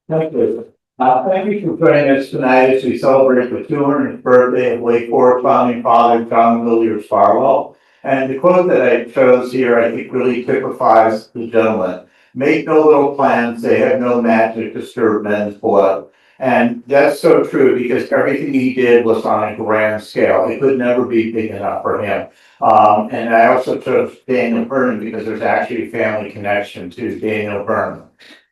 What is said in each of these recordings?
Thank you. Thank you for joining us tonight as we celebrate the 200th birthday of Lake Forest founding father John Villiers Farwell. And the quote that I chose here, I think, really typifies the gentleman. Make no little plans, they have no magic to stir men's blood. And that's so true because everything he did was on a grand scale. It could never be big enough for him. And I also chose Daniel Burnham because there's actually a family connection to Daniel Burnham.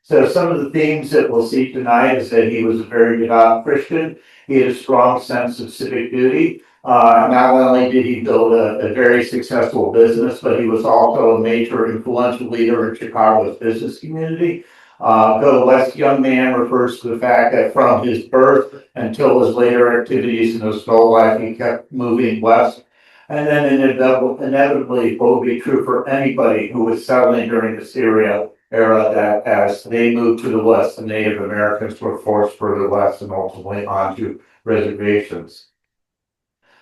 So some of the themes that we'll see tonight is that he was a very devout Christian. He had a strong sense of civic duty. Not only did he build a very successful business, but he was also a major influential leader in Chicago's business community. Go West young man refers to the fact that from his birth until his later activities in his whole life, he kept moving west. And then inevitably, what would be true for anybody who was settling during the Syria era, that as they moved to the west, the Native Americans were forced further west and ultimately onto reservations.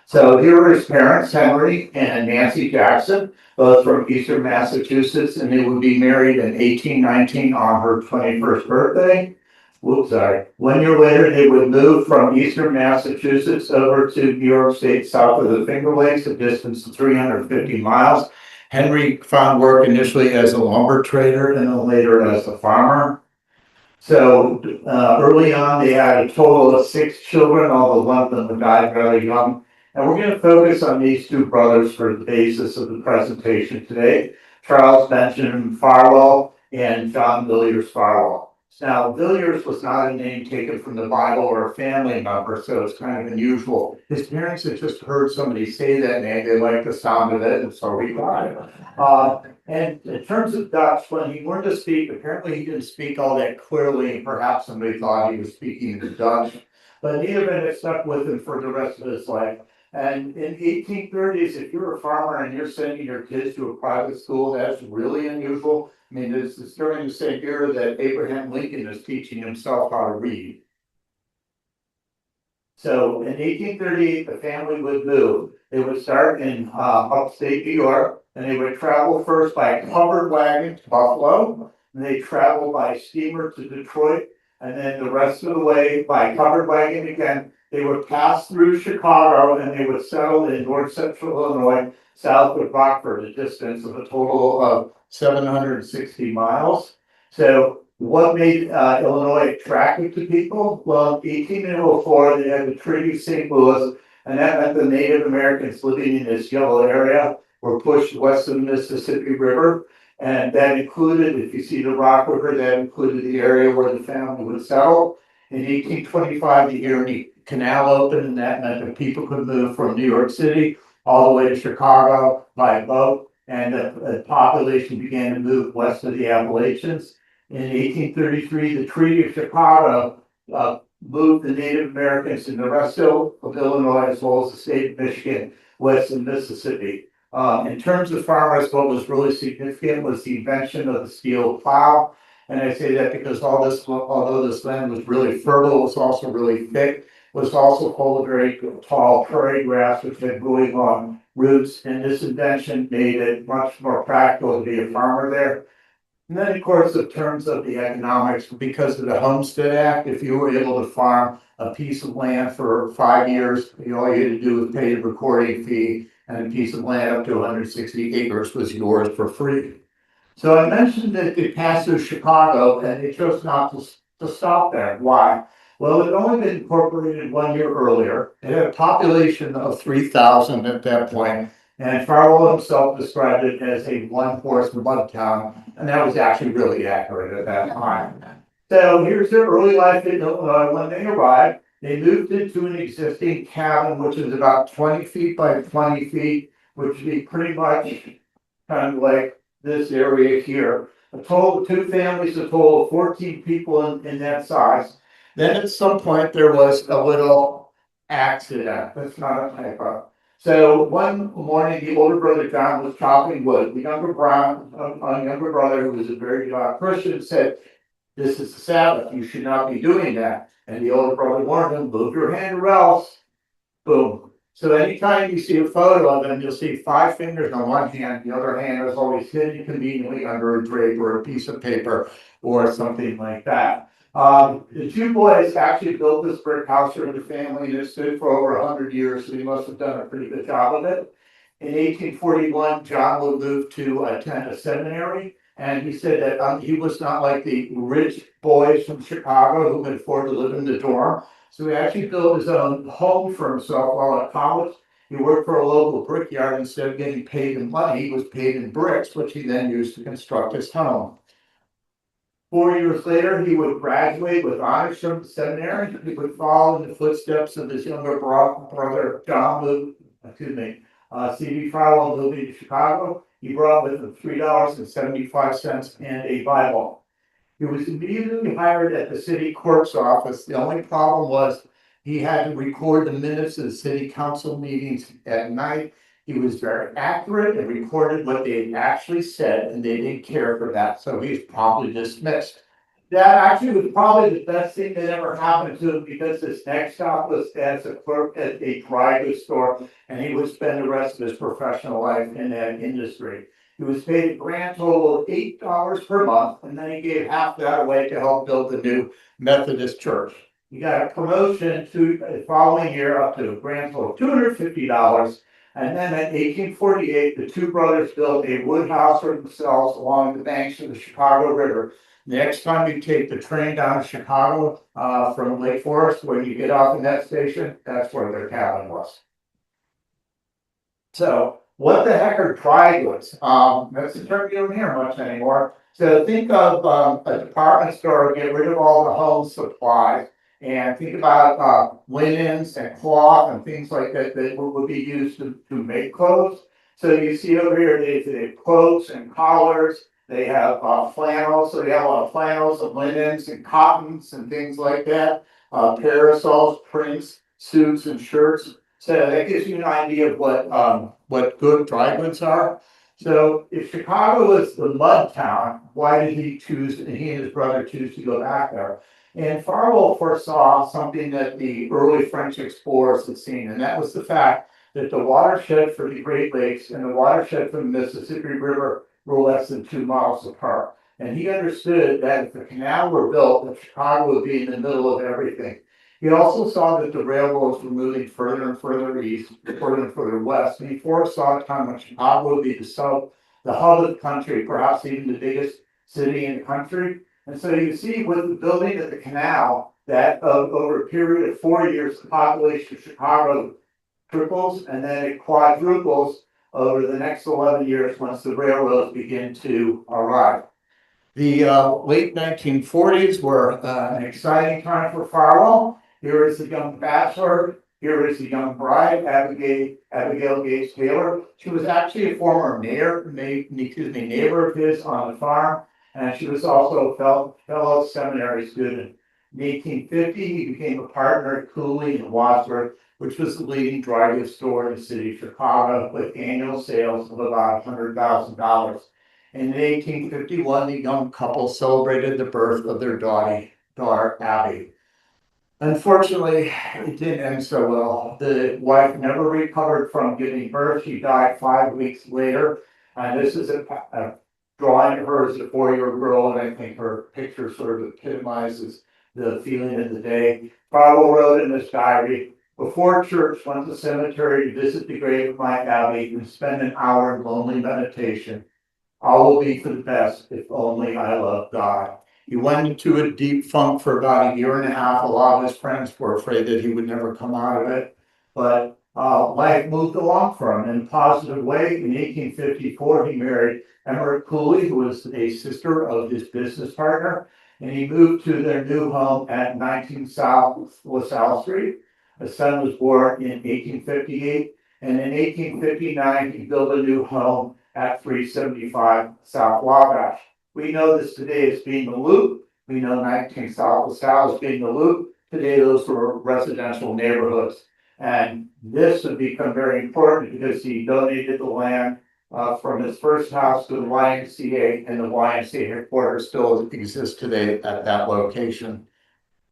So here are his parents, Henry and Nancy Jackson, both from Eastern Massachusetts, and they would be married in 1819 on her 21st birthday. Whoops, sorry. 1 year later, they would move from Eastern Massachusetts over to New York State, south of the Finger Lakes, a distance of 350 miles. Henry found work initially as a lumber trader and then later as a farmer. So early on, they had a total of 6 children, although one of them died rather young. And we're going to focus on these two brothers for the basis of the presentation today, Charles Benjamin Farwell and John Villiers Farwell. Now, Villiers was not a name taken from the Bible or a family member, so it's kind of unusual. His parents had just heard somebody say that name, they liked the sound of it, and so he got it. And in terms of Dutch, when he learned to speak, apparently he didn't speak all that clearly, and perhaps somebody thought he was speaking in Dutch, but in either event, it stuck with him for the rest of his life. And in 1830s, if you're a farmer and you're sending your kids to a private school, that's really unusual. I mean, it's during the same era that Abraham Lincoln is teaching himself how to read. So in 1838, the family would move. They would start in upstate New York, and they would travel first by covered wagon to Buffalo, and they travel by steamer to Detroit, and then the rest of the way by covered wagon again. They would pass through Chicago and they would settle in north central Illinois, south of Rockford, a distance of a total of 760 miles. So what made Illinois attractive to people? Well, in 1804, they had the Treaty of St. Louis, and that meant the Native Americans living in this yellow area were pushed west of the Mississippi River. And that included, if you see the Rock River, that included the area where the family would settle. In 1825, the Erie Canal opened, and that meant that people could move from New York City all the way to Chicago by boat, and the population began to move west of the Appalachians. In 1833, the Treaty of Chicago moved the Native Americans in the rest of Illinois, as well as the state of Michigan, west of Mississippi. In terms of farmers, what was really significant was the invention of the steel plow. And I say that because although this land was really fertile, it was also really thick, was also full of very tall prairie grass, which had really long roots. And this invention made it much more practical to be a farmer there. And then, of course, in terms of the economics, because of the Homestead Act, if you were able to farm a piece of land for 5 years, all you had to do was pay the recording fee, and a piece of land up to 160 acres was yours for free. So I mentioned that they passed through Chicago, and they chose not to stop there. Why? Well, it had only been incorporated 1 year earlier. It had a population of 3,000 at that point, and Farwell himself described it as a one-horse mud town, and that was actually really accurate at that time. So here's their early life in Illinois. When they arrived, they moved into an existing cabin, which is about 20 feet by 20 feet, which would be pretty much kind of like this area here. A total, two families, a total of 14 people in that size. Then at some point there was a little accident. That's not a typo. So one morning, the older brother John was chopping wood. The younger brother, who was a very devout Christian, said, "This is the Sabbath. You should not be doing that." And the older brother warned him, "Move your hand or else." Boom. So anytime you see a photo of him, you'll see 5 fingers on one hand. The other hand is always hidden conveniently under a drape or a piece of paper or something like that. The two boys actually built this brick house for the family, and it stood for over 100 years, so he must have done a pretty good job of it. In 1841, John would move to attend a seminary, and he said that he was not like the rich boys from Chicago who could afford to live in the dorm. So he actually built his own home for himself while at college. He worked for a local brickyard. Instead of getting paid in money, he was paid in bricks, which he then used to construct his home. 4 years later, he would graduate with honors from the seminary. He would follow in the footsteps of his younger brother, C.B. Farwell, moving to Chicago. He brought with him $3.75 and a Bible. He was immediately hired at the city clerk's office. The only problem was he had to record the minutes of the city council meetings at night. He was very accurate and recorded what they actually said, and they didn't care for that, so he was promptly dismissed. That actually was probably the best thing that ever happened to him, because his next stop was as a clerk at a dry goods store, and he would spend the rest of his professional life in that industry. He was paid a grand total of $8 per month, and then he gave half that away to help build the new Methodist church. He got a promotion to the following year up to a grand total of $250. And then in 1848, the two brothers built a wood house for themselves along the banks of the Chicago River. Next time you take the train down to Chicago from Lake Forest, when you get off in that station, that's where their cabin was. So, what the heck are dry goods? That's a term you don't hear much anymore. So think of a department store, get rid of all the home supplies, and think about linens and cloth and things like that that would be used to make clothes. So you see over here, they have coats and collars. They have flannels, so they have a lot of flannels and linens and cottons and things like that. Parasols, prints, suits, and shirts. So that gives you an idea of what good dry goods are. So if Chicago was the mud town, why did he and his brother choose to go back there? And Farwell foresaw something that the early French explorers had seen, and that was the fact that the watershed for the Great Lakes and the watershed for the Mississippi River were less than 2 miles apart. And he understood that if the canal were built, that Chicago would be in the middle of everything. He also saw that the railroads were moving further and further east, further and further west, and he foresaw a time when Chicago would be the hub of the country, perhaps even the biggest city in the country. And so you see with the building of the canal that over a period of 4 years, the population of Chicago triples and then it quadruples over the next 11 years once the railroads begin to arrive. The late 1940s were an exciting time for Farwell. Here is the young bachelor. Here is the young bride, Abigail Gates Taylor. She was actually a former neighbor of his on the farm, and she was also a fellow seminary student. In 1850, he became a partner at Cooley and Wadsworth, which was the leading dry goods store in the city of Chicago, with annual sales of about $100,000. And in 1851, the young couple celebrated the birth of their daughter Abby. Unfortunately, it didn't end so well. The wife never recovered from giving birth. She died 5 weeks later. And this is a drawing of her as a 4-year-old girl, and I think her picture sort of epitomizes the feeling of the day. Farwell wrote in his diary, "Before church, went to the cemetery to visit the grave of my Abby and spend an hour in lonely meditation. All will be for the best if only I love God." He went into a deep funk for about a year and a half. A lot of his friends were afraid that he would never come out of it, but life moved along for him in a positive way. In 1854, he married Emmerich Cooley, who was a sister of his business partner, and he moved to their new home at 19 South LaSalle Street. A son was born in 1858, and in 1859, he built a new home at 375 South Wabash. We know this today as being the Loop. We know 19 South LaSalle as being the Loop. Today, those were residential neighborhoods. And this would become very important because he donated the land from his first house to the YMCA, and the YMCA headquarters still exists today at that location.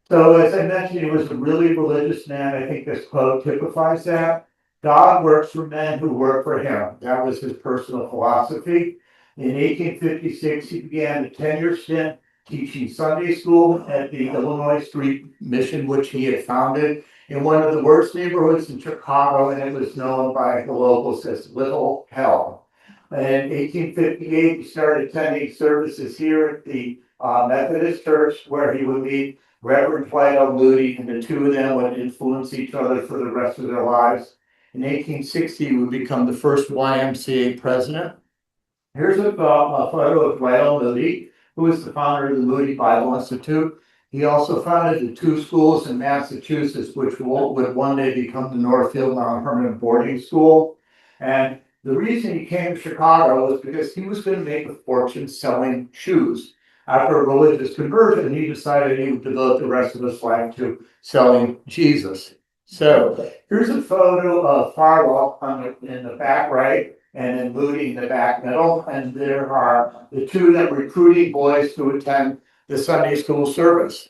So as I mentioned, he was a really religious man. I think this quote typifies that. God works for men who work for him. That was his personal philosophy. In 1856, he began a 10-year stint teaching Sunday school at the Illinois Street Mission, which he had founded in one of the worst neighborhoods in Chicago, and it was known by the locals as Little Hell. In 1858, he started attending services here at the Methodist Church, where he would meet Reverend Dwight L. Moody, and the two of them would influence each other for the rest of their lives. In 1860, he would become the first YMCA president. Here's a photo of Dwight L. Moody, who was the founder of the Moody Bible Institute. He also founded the two schools in Massachusetts, which would one day become the Northfield Mount Hermon boarding school. And the reason he came to Chicago was because he was going to make a fortune selling shoes. After a religious conversion, he decided he would devote the rest of his life to selling Jesus. So here's a photo of Farwell in the back right, and then Moody in the back middle. And there are the two that recruiting boys to attend the Sunday school service.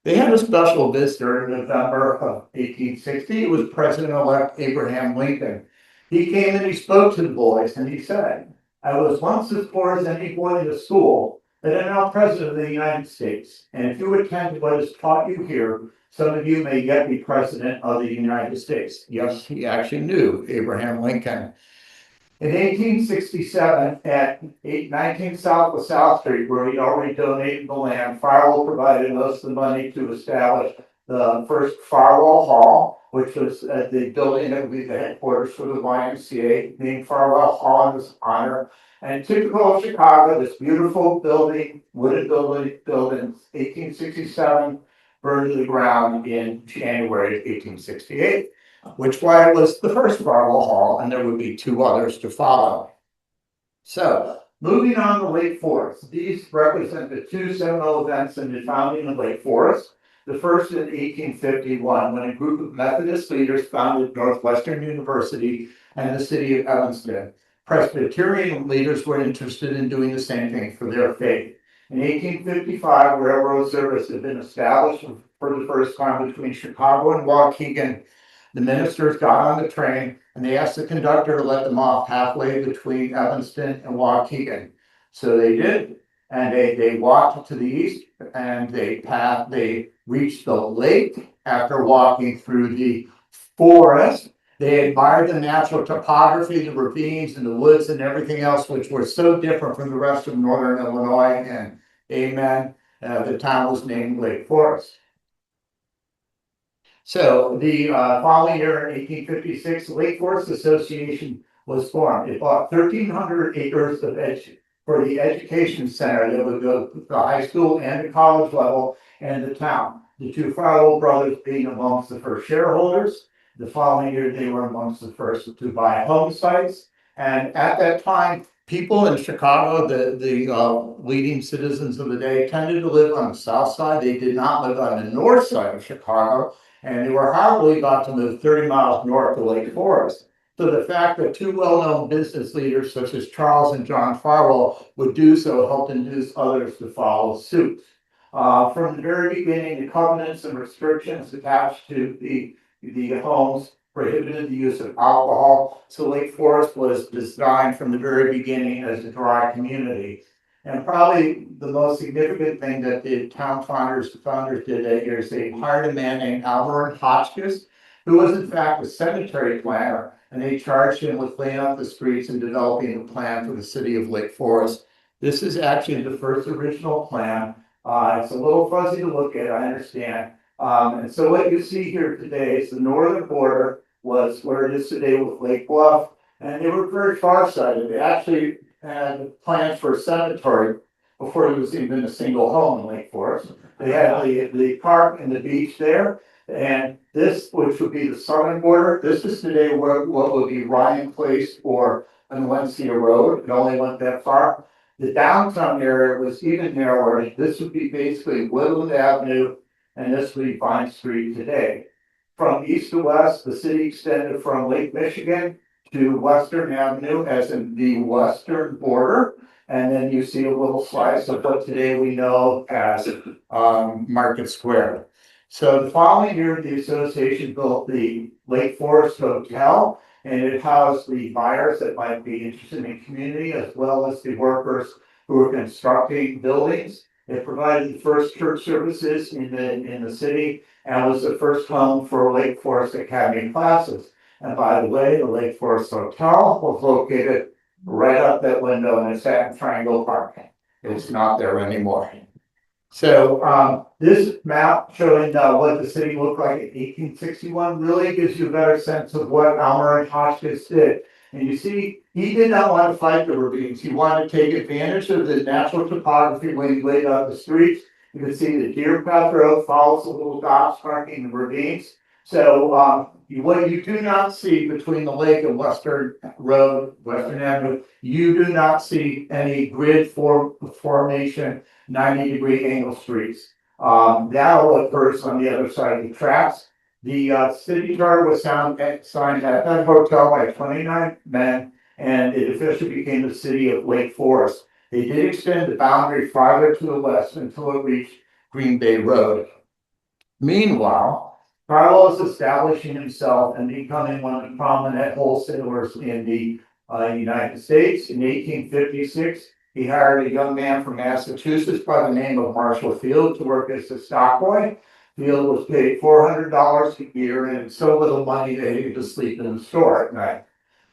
They had a special visitor in November of 1860. It was President-elect Abraham Lincoln. He came and he spoke to the boys, and he said, "I was once as poor as any boy in the school, but I'm now President of the United States. And if you attend what is taught you here, some of you may yet be President of the United States." Yes, he actually knew Abraham Lincoln. In 1867, at 19 South LaSalle Street, where he'd already donated the land, Farwell provided most of the money to establish the first Farwell Hall, which was the building that would be the headquarters for the YMCA, named Farwell Hall in his honor. And typical of Chicago, this beautiful building, wooden building, built in 1867, burned to the ground in January of 1868. Which why it was the first Farwell Hall, and there would be two others to follow. So, moving on to Lake Forest. These represent the two seminal events in the founding of Lake Forest. The first in 1851, when a group of Methodist leaders founded Northwestern University and the city of Evanston. Presbyterian leaders were interested in doing the same thing for their faith. In 1855, railroad service had been established for the first time between Chicago and Waukegan. The ministers got on the train and they asked the conductor to let them off halfway between Evanston and Waukegan. So they did, and they walked to the east and they reached the lake after walking through the forest. They admired the natural topography, the ravines and the woods and everything else, which were so different from the rest of northern Illinois, and amen, the town was named Lake Forest. So the following year in 1856, the Lake Forest Association was formed. It bought 1,300 acres of for the education center that would go to the high school and the college level and the town. The two Farwell brothers being amongst the first shareholders. The following year, they were amongst the first to buy home sites. And at that time, people in Chicago, the leading citizens of the day, tended to live on the south side. They did not live on the north side of Chicago. And they were hardly about to move 30 miles north to Lake Forest. So the fact that two well-known business leaders such as Charles and John Farwell would do so helped induce others to follow suit. From the very beginning, the covenants and restrictions attached to the homes prohibited the use of alcohol. So Lake Forest was designed from the very beginning as a dry community. And probably the most significant thing that the town founders did that year is they hired a man named Alvarin Hotchkiss, who was in fact a cemetery planner, and they charged him with laying out the streets and developing a plan for the city of Lake Forest. This is actually the first original plan. It's a little fuzzy to look at, I understand. And so what you see here today is the northern border was where it is today with Lake Bluff, and they were very far-sighted. They actually had plans for a cemetery before there was even a single home in Lake Forest. They had the park and the beach there, and this, which would be the southern border, this is today what would be Ryan Place or Valencia Road. It only went that far. The downtown area was even narrower. This would be basically Woodland Avenue, and this would be Vine Street today. From east to west, the city extended from Lake Michigan to Western Avenue, as in the western border, and then you see a little slice of what today we know as Market Square. So the following year, the association built the Lake Forest Hotel, and it housed the buyers that might be interested in the community, as well as the workers who were constructing buildings. It provided the first church services in the city and was the first home for Lake Forest Academy classes. And by the way, the Lake Forest Hotel was located right up that window and it's at Triangle Park. It's not there anymore. So this map showing what the city looked like in 1861 really gives you a better sense of what Almer and Hotchkiss did. And you see, he did not want to fight the ravines. He wanted to take advantage of the natural topography when he laid out the streets. You can see the Deer Path Road follows the little dots marking the ravines. So what you do not see between the lake and Western Road, Western Avenue, you do not see any grid formation 90-degree angle streets. That occurs on the other side of the tracks. The city charter was signed at that hotel by 29 men, and it officially became the city of Lake Forest. They did extend the boundary farther to the west until it reached Green Bay Road. Meanwhile, Farwell is establishing himself and becoming one of the prominent wholesalers in the United States. In 1856, he hired a young man from Massachusetts by the name of Marshall Field to work as a stockboy. Field was paid $400 a year and so little money that he had to sleep in the store at night.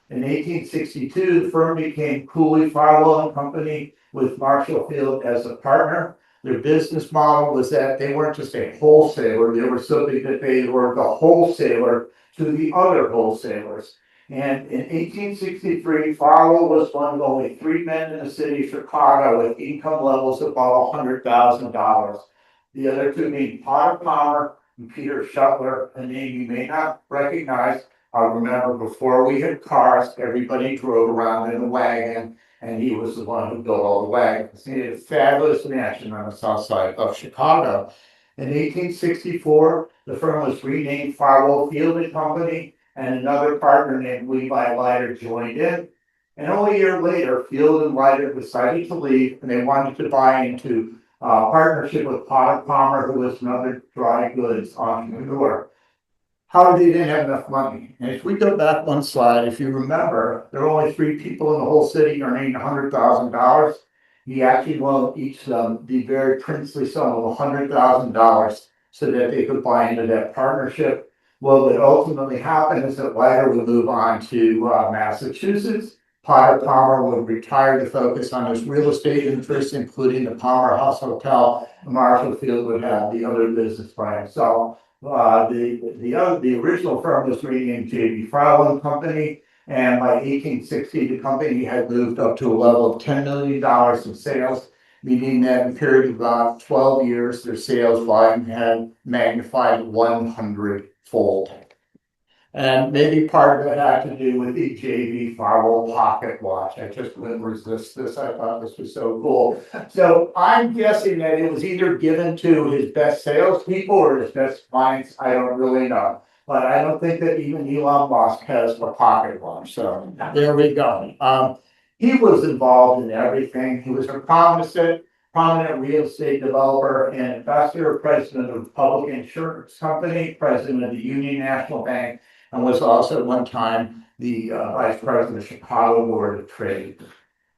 In 1862, the firm became Cooley, Farwell and Company with Marshall Field as a partner. Their business model was that they weren't just a wholesaler, they were something that they were the wholesaler to the other wholesalers. And in 1863, Farwell was one of only 3 men in the city of Chicago with income levels above $100,000. The other two being Potter Palmer and Peter Shuttler, a name you may not recognize. I remember before we had cars, everybody drove around in a wagon, and he was the one who built all the wagons. He had a fabulous mansion on the south side of Chicago. In 1864, the firm was renamed Farwell Field and Company, and another partner named Levi Leiter joined in. And only a year later, Field and Leiter decided to leave, and they wanted to buy into partnership with Potter Palmer, who was another dry goods entrepreneur. How they didn't have enough money. And if we go back one slide, if you remember, there were only 3 people in the whole city earning $100,000. He actually loaned each of them the very princely sum of $100,000 so that they could buy into that partnership. What would ultimately happen is that Leiter would move on to Massachusetts. Potter Palmer would retire to focus on his real estate interests, including the Palmer House Hotel. Marshall Field would have the other business by himself. The original firm was renamed J.B. Farwell and Company, and by 1860, the company had moved up to a level of $10 million in sales, meaning that in a period of about 12 years, their sales volume had magnified 100-fold. And maybe part of it had to do with the J.B. Farwell pocket watch. I just couldn't resist this. I thought this was so cool. So I'm guessing that it was either given to his best salespeople or his best clients. I don't really know. But I don't think that even Elon Musk has a pocket watch. So there we go. He was involved in everything. He was a prominent real estate developer and investor, president of the Public Insurance Company, president of the Union National Bank, and was also at one time the vice president of Chicago Board of Trade.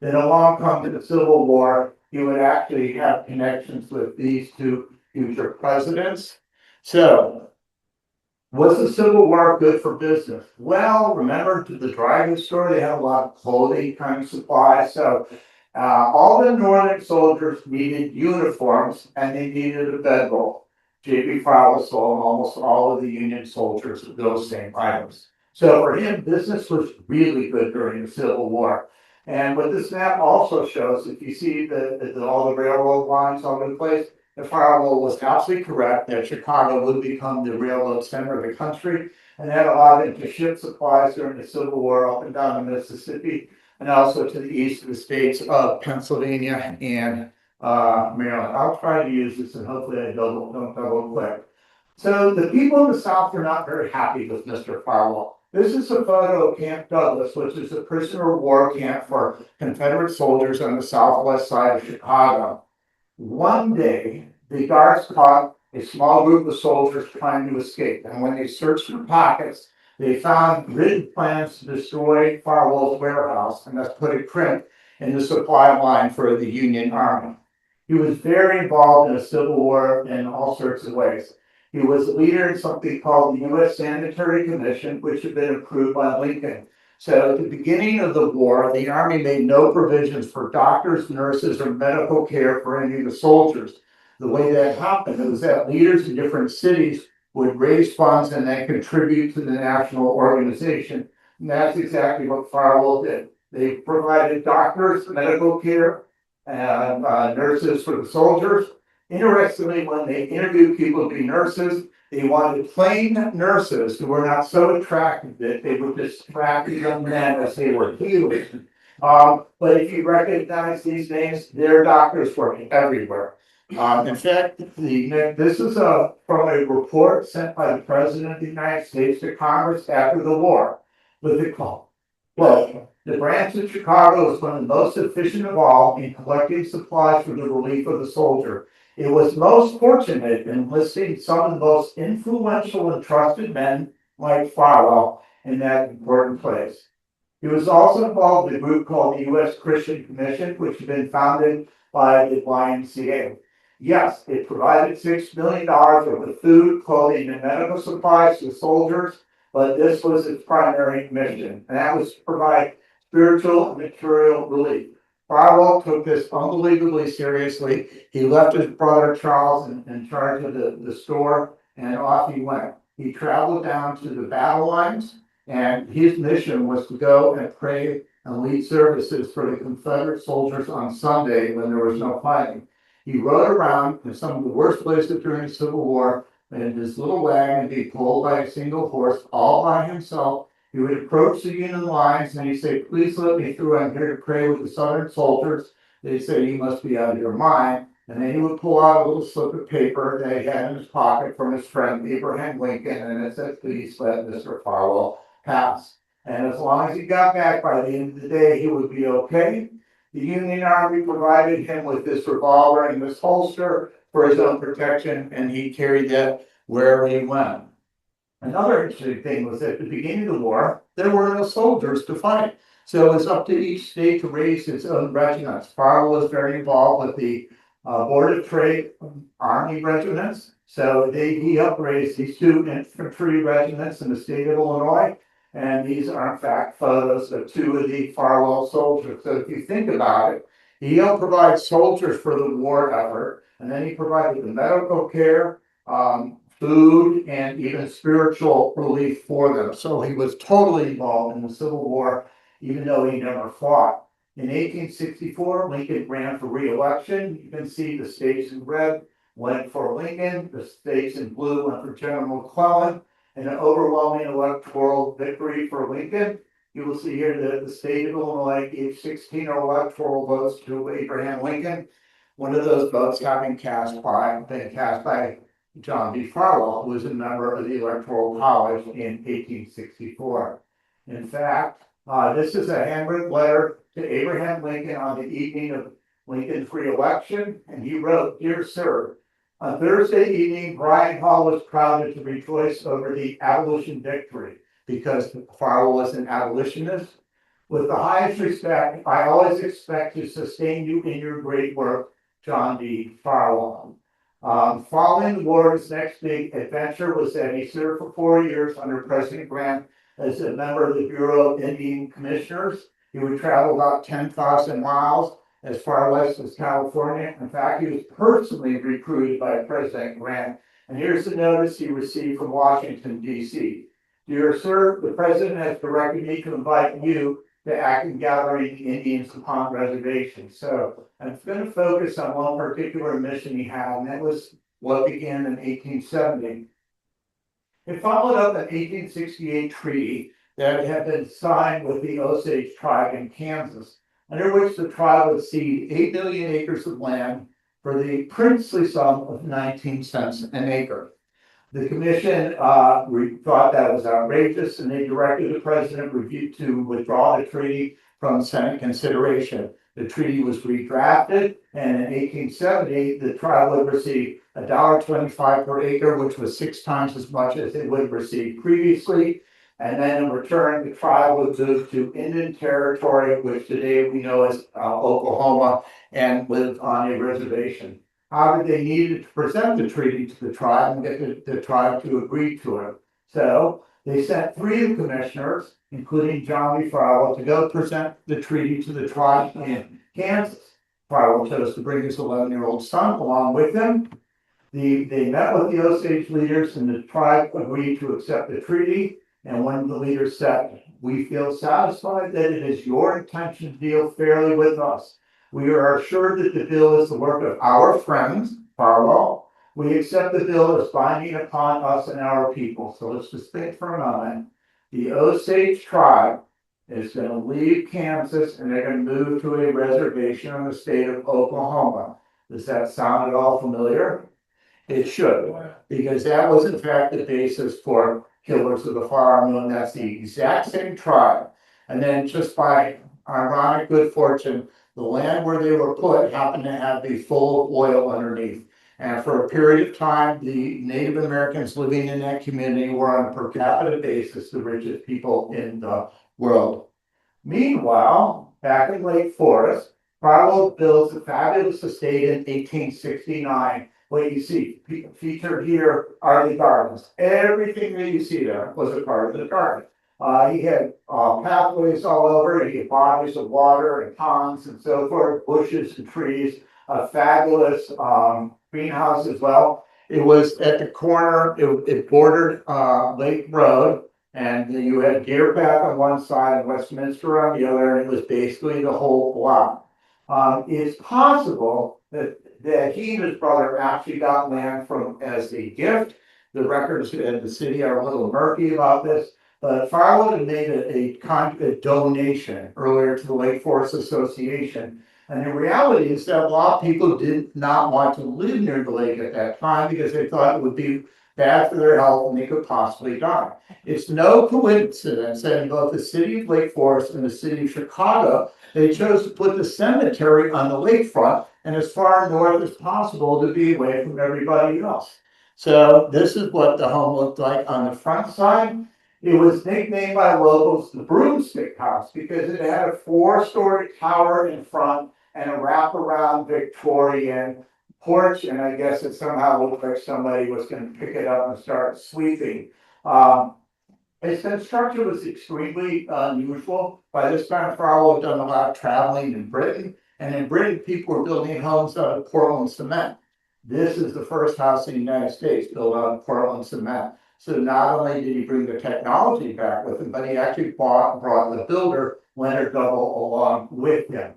Then along comes the Civil War. He would actually have connections with these 2 future presidents. So, was the Civil War good for business? Well, remember the dry goods store, they had a lot of clothing kind of supplies. So all the Northern soldiers needed uniforms and they needed a bedroll. J.B. Farwell sold almost all of the Union soldiers those same items. So for him, business was really good during the Civil War. And what this map also shows, if you see all the railroad lines all over the place, the Farwell was absolutely correct that Chicago would become the railroad center of the country, and that allowed him to ship supplies during the Civil War up and down the Mississippi, and also to the east of the states of Pennsylvania and Maryland. I'll try to use this and hopefully I don't double click. So the people in the South are not very happy with Mr. Farwell. This is a photo of Camp Douglas, which is a prisoner of war camp for Confederate soldiers on the southwest side of Chicago. One day, the guards caught a small group of soldiers trying to escape, and when they searched their pockets, they found written plans to destroy Farwell's warehouse and thus put a crimp in the supply line for the Union Army. He was very involved in the Civil War in all sorts of ways. He was a leader in something called the U.S. Sanitary Commission, which had been approved by Lincoln. So at the beginning of the war, the Army made no provisions for doctors, nurses, or medical care for any of the soldiers. The way that happened was that leaders in different cities would raise funds and then contribute to the national organization. And that's exactly what Farwell did. They provided doctors, medical care, and nurses for the soldiers. Interestingly, when they interviewed people to be nurses, they wanted plain nurses who were not so attractive that they would distract the young men as they were healing. But if you recognize these names, their doctors were everywhere. In fact, this is from a report sent by the President of the United States to Congress after the war with the call. Well, the branch in Chicago was one of the most efficient of all in collecting supplies for the relief of the soldier. It was most fortunate in enlisting some of the most influential and trusted men like Farwell in that important place. He was also involved in a group called the U.S. Christian Commission, which had been founded by the YMCA. Yes, it provided $6 million worth of food, clothing, and medical supplies to soldiers, but this was its primary mission, and that was to provide spiritual and material relief. Farwell took this unbelievably seriously. He left his brother Charles in charge of the store, and off he went. He traveled down to the battle lines, and his mission was to go and pray and lead services for the Confederate soldiers on Sunday when there was no fighting. He rode around in some of the worst places during the Civil War in his little wagon, be pulled by a single horse all by himself. He would approach the Union lines and he'd say, "Please let me through. I'm here to pray with the Southern soldiers." They'd say, "You must be out of your mind." And then he would pull out a little slip of paper that he had in his pocket from his friend Abraham Lincoln, and it said, "Please let Mr. Farwell pass." And as long as he got back, by the end of the day, he would be okay. The Union Army provided him with this revolver and this holster for his own protection, and he carried that wherever he went. Another interesting thing was at the beginning of the war, there were no soldiers to fight. So it was up to each state to raise its own regiments. Farwell was very involved with the Board of Trade Army regiments. So he helped raise these two infantry regiments in the state of Illinois. And these are, in fact, photos of two of the Farwell soldiers. So if you think about it, he helped provide soldiers for the war effort, and then he provided the medical care, food, and even spiritual relief for them. So he was totally involved in the Civil War, even though he never fought. In 1864, Lincoln ran for re-election. You can see the states in red went for Lincoln, the states in blue went for General McClellan. An overwhelming electoral victory for Lincoln. You will see here that the state of Illinois gave 16 electoral votes to Abraham Lincoln. One of those votes having been cast by John B. Farwell, who was a member of the Electoral College in 1864. In fact, this is a handwritten letter to Abraham Lincoln on the evening of Lincoln's re-election, and he wrote, "Dear Sir, on Thursday evening, Bryan Hall was crowded to rejoice over the abolition victory," because Farwell was an abolitionist. "With the highest respect, I always expect to sustain you in your great work, John D. Farwell." Following the war, his next big adventure was that he served for 4 years under President Grant as a member of the Bureau of Indian Commissioners. He would travel about 10,000 miles as far west as California. In fact, he was personally recruited by President Grant. And here's the notice he received from Washington, D.C. "Dear Sir, the President has directed me to invite you to act in gathering Indians upon reservations." So I'm going to focus on one particular mission he had, and that was what began in 1870. It followed up an 1868 treaty that had been signed with the Osage tribe in Kansas, under which the tribe would cede 8 million acres of land for the princely sum of 19 cents an acre. The commission thought that was outrageous, and they directed the president to withdraw the treaty from Senate consideration. The treaty was redrafted, and in 1870, the tribe would receive $1.25 per acre, which was 6 times as much as it would have received previously. And then in return, the tribe would move to Indian Territory, which today we know as Oklahoma, and live on a reservation. However, they needed to present the treaty to the tribe and get the tribe to agree to it. So they sent 3 commissioners, including John B. Farwell, to go present the treaty to the tribe in Kansas. Farwell chose to bring his 11-year-old son along with him. They met with the Osage leaders, and the tribe agreed to accept the treaty. And when the leaders said, "We feel satisfied that it is your intention to deal fairly with us. We are assured that the bill is the work of our friends, Farwell. We accept the bill as binding upon us and our people." So let's just think for a moment. The Osage tribe is going to leave Kansas and they're going to move to a reservation in the state of Oklahoma. Does that sound at all familiar? It should, because that was in fact the basis for Killers of the Flower Moon. That's the exact same tribe. And then just by ironic good fortune, the land where they were put happened to have the full of oil underneath. And for a period of time, the Native Americans living in that community were on a per capita basis the richest people in the world. Meanwhile, back in Lake Forest, Farwell builds a fabulous estate in 1869. What you see featured here are the gardens. Everything that you see there was a part of the garden. He had pathways all over. He had bodies of water and ponds and so forth, bushes and trees, a fabulous greenhouse as well. It was at the corner, it bordered Lake Road, and you had Deer Path on one side and Westminster on the other, and it was basically the whole block. It's possible that he and his brother actually got land from as a gift. The records in the city are a little murky about this, but Farwell had made a donation earlier to the Lake Forest Association. And the reality is that a lot of people did not want to live near the lake at that time because they thought it would be bad for their health and they could possibly die. It's no coincidence that in both the city of Lake Forest and the city of Chicago, they chose to put the cemetery on the lakefront and as far north as possible to be away from everybody else. So this is what the home looked like on the front side. It was nicknamed by locals the Broomstick House because it had a 4-story tower in front and a wraparound Victorian porch, and I guess it somehow looked like somebody was going to pick it up and start sweeping. Its construction was extremely unusual. By this time, Farwell had done a lot of traveling in Britain, and in Britain, people were building homes out of Portland cement. This is the first house in the United States built out of Portland cement. So not only did he bring the technology back with him, but he actually brought the builder, Leonard Double, along with him.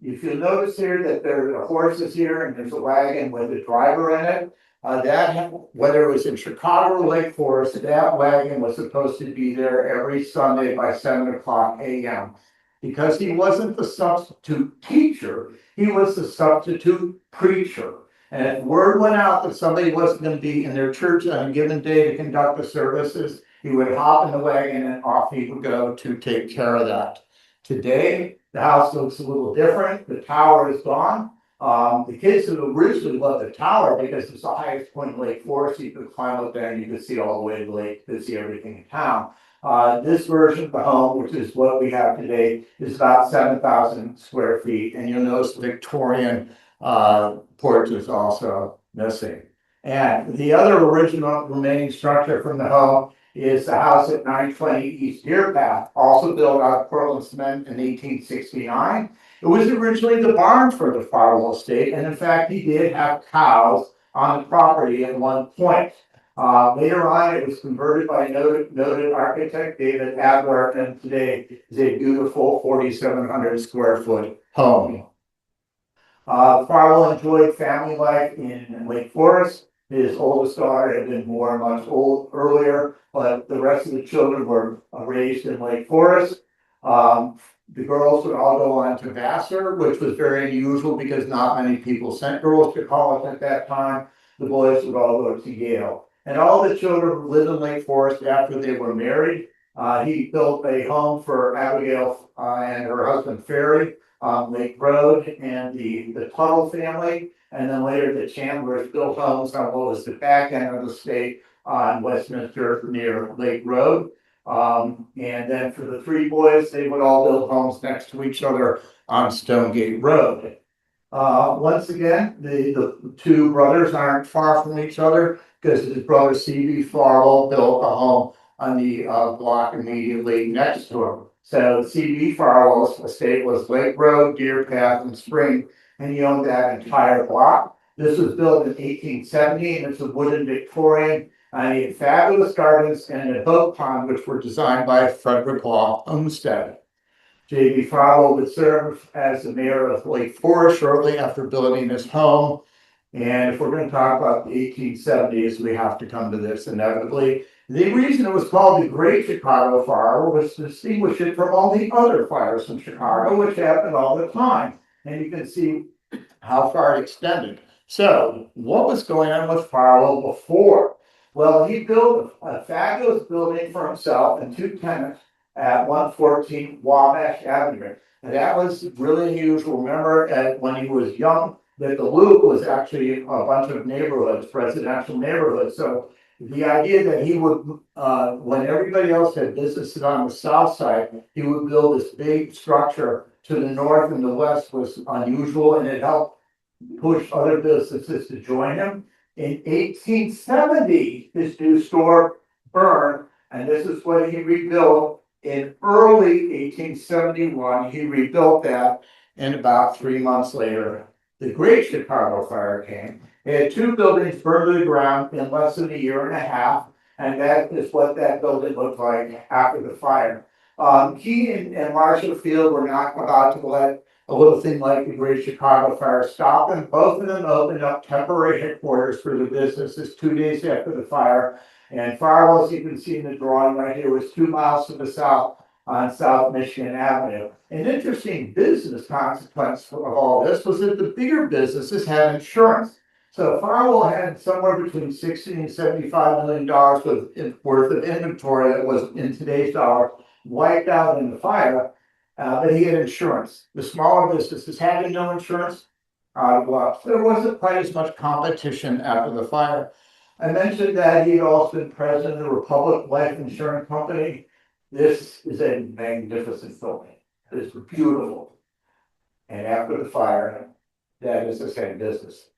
If you'll notice here that there are horses here and there's a wagon with a driver in it, whether it was in Chicago or Lake Forest, that wagon was supposed to be there every Sunday by 7:00 a.m. Because he wasn't the substitute teacher, he was the substitute preacher. And if word went out that somebody wasn't going to be in their church on a given day to conduct the services, he would hop in the wagon and off he would go to take care of that. Today, the house looks a little different. The tower is gone. The kids who originally loved the tower because it's the highest point in Lake Forest. You could climb up there and you could see all the way to the lake. You could see everything in town. This version of the home, which is what we have today, is about 7,000 square feet. And you'll notice the Victorian porch is also missing. And the other original remaining structure from the home is the house at 920 East Deer Path, also built out of Portland cement in 1869. It was originally the barn for the Farwell estate, and in fact, he did have cows on the property at one point. Later on, it was converted by noted architect David Adler, and today is a beautiful 4,700 square foot home. Farwell enjoyed family life in Lake Forest. His oldest daughter had been born much earlier, but the rest of the children were raised in Lake Forest. The girls would all go on to Vassar, which was very unusual because not many people sent girls to college at that time. The boys would all go to Yale. And all the children lived in Lake Forest after they were married. He built a home for Abigail and her husband Ferry on Lake Road and the Tuttle family. And then later the Chandlers built homes on what was the back end of the state on Westminster near Lake Road. And then for the three boys, they would all build homes next to each other on Stonegate Road. Once again, the two brothers aren't far from each other because his brother C.B. Farwell built a home on the block immediately next to him. So C.B. Farwell's estate was Lake Road, Deer Path, and Spring, and he owned that entire block. This was built in 1870, and it's a wooden Victorian. And he had fabulous gardens and a boat pond, which were designed by Frederick Law Olmsted. J.B. Farwell would serve as the mayor of Lake Forest shortly after building his home. And if we're going to talk about the 1870s, we have to come to this inevitably. The reason it was called the Great Chicago Fire was to distinguish it from all the other fires in Chicago, which happened all the time. And you can see how far it extended. So, what was going on with Farwell before? Well, he built a fabulous building for himself and two tenants at 114 Wabash Avenue. And that was really unusual. Remember, when he was young, that the Loop was actually a bunch of neighborhoods, residential neighborhoods. So the idea that he would, when everybody else had businesses on the south side, he would build this big structure to the north and the west was unusual, and it helped push other businesses to join him. In 1870, his new store burned, and this is what he rebuilt. In early 1871, he rebuilt that, and about 3 months later, the Great Chicago Fire came. It had two buildings burned to the ground in less than a year and a half, and that is what that building looked like after the fire. He and Marshall Field were not about to let a little thing like the Great Chicago Fire stop them. Both of them opened up temporary headquarters for the businesses 2 days after the fire. And Farwell, as you can see in the drawing right here, was 2 miles to the south on South Michigan Avenue. An interesting business consequence of all this was that the bigger businesses had insurance. So Farwell had somewhere between $60 and $75 million worth of inventory that was, in today's dollar, wiped out in the fire, but he had insurance. The smaller businesses having no insurance, well, there wasn't quite as much competition after the fire. I mentioned that he had also been president of the Republic Life Insurance Company. This is a magnificent building. It's beautiful. And after the fire, that is the same business.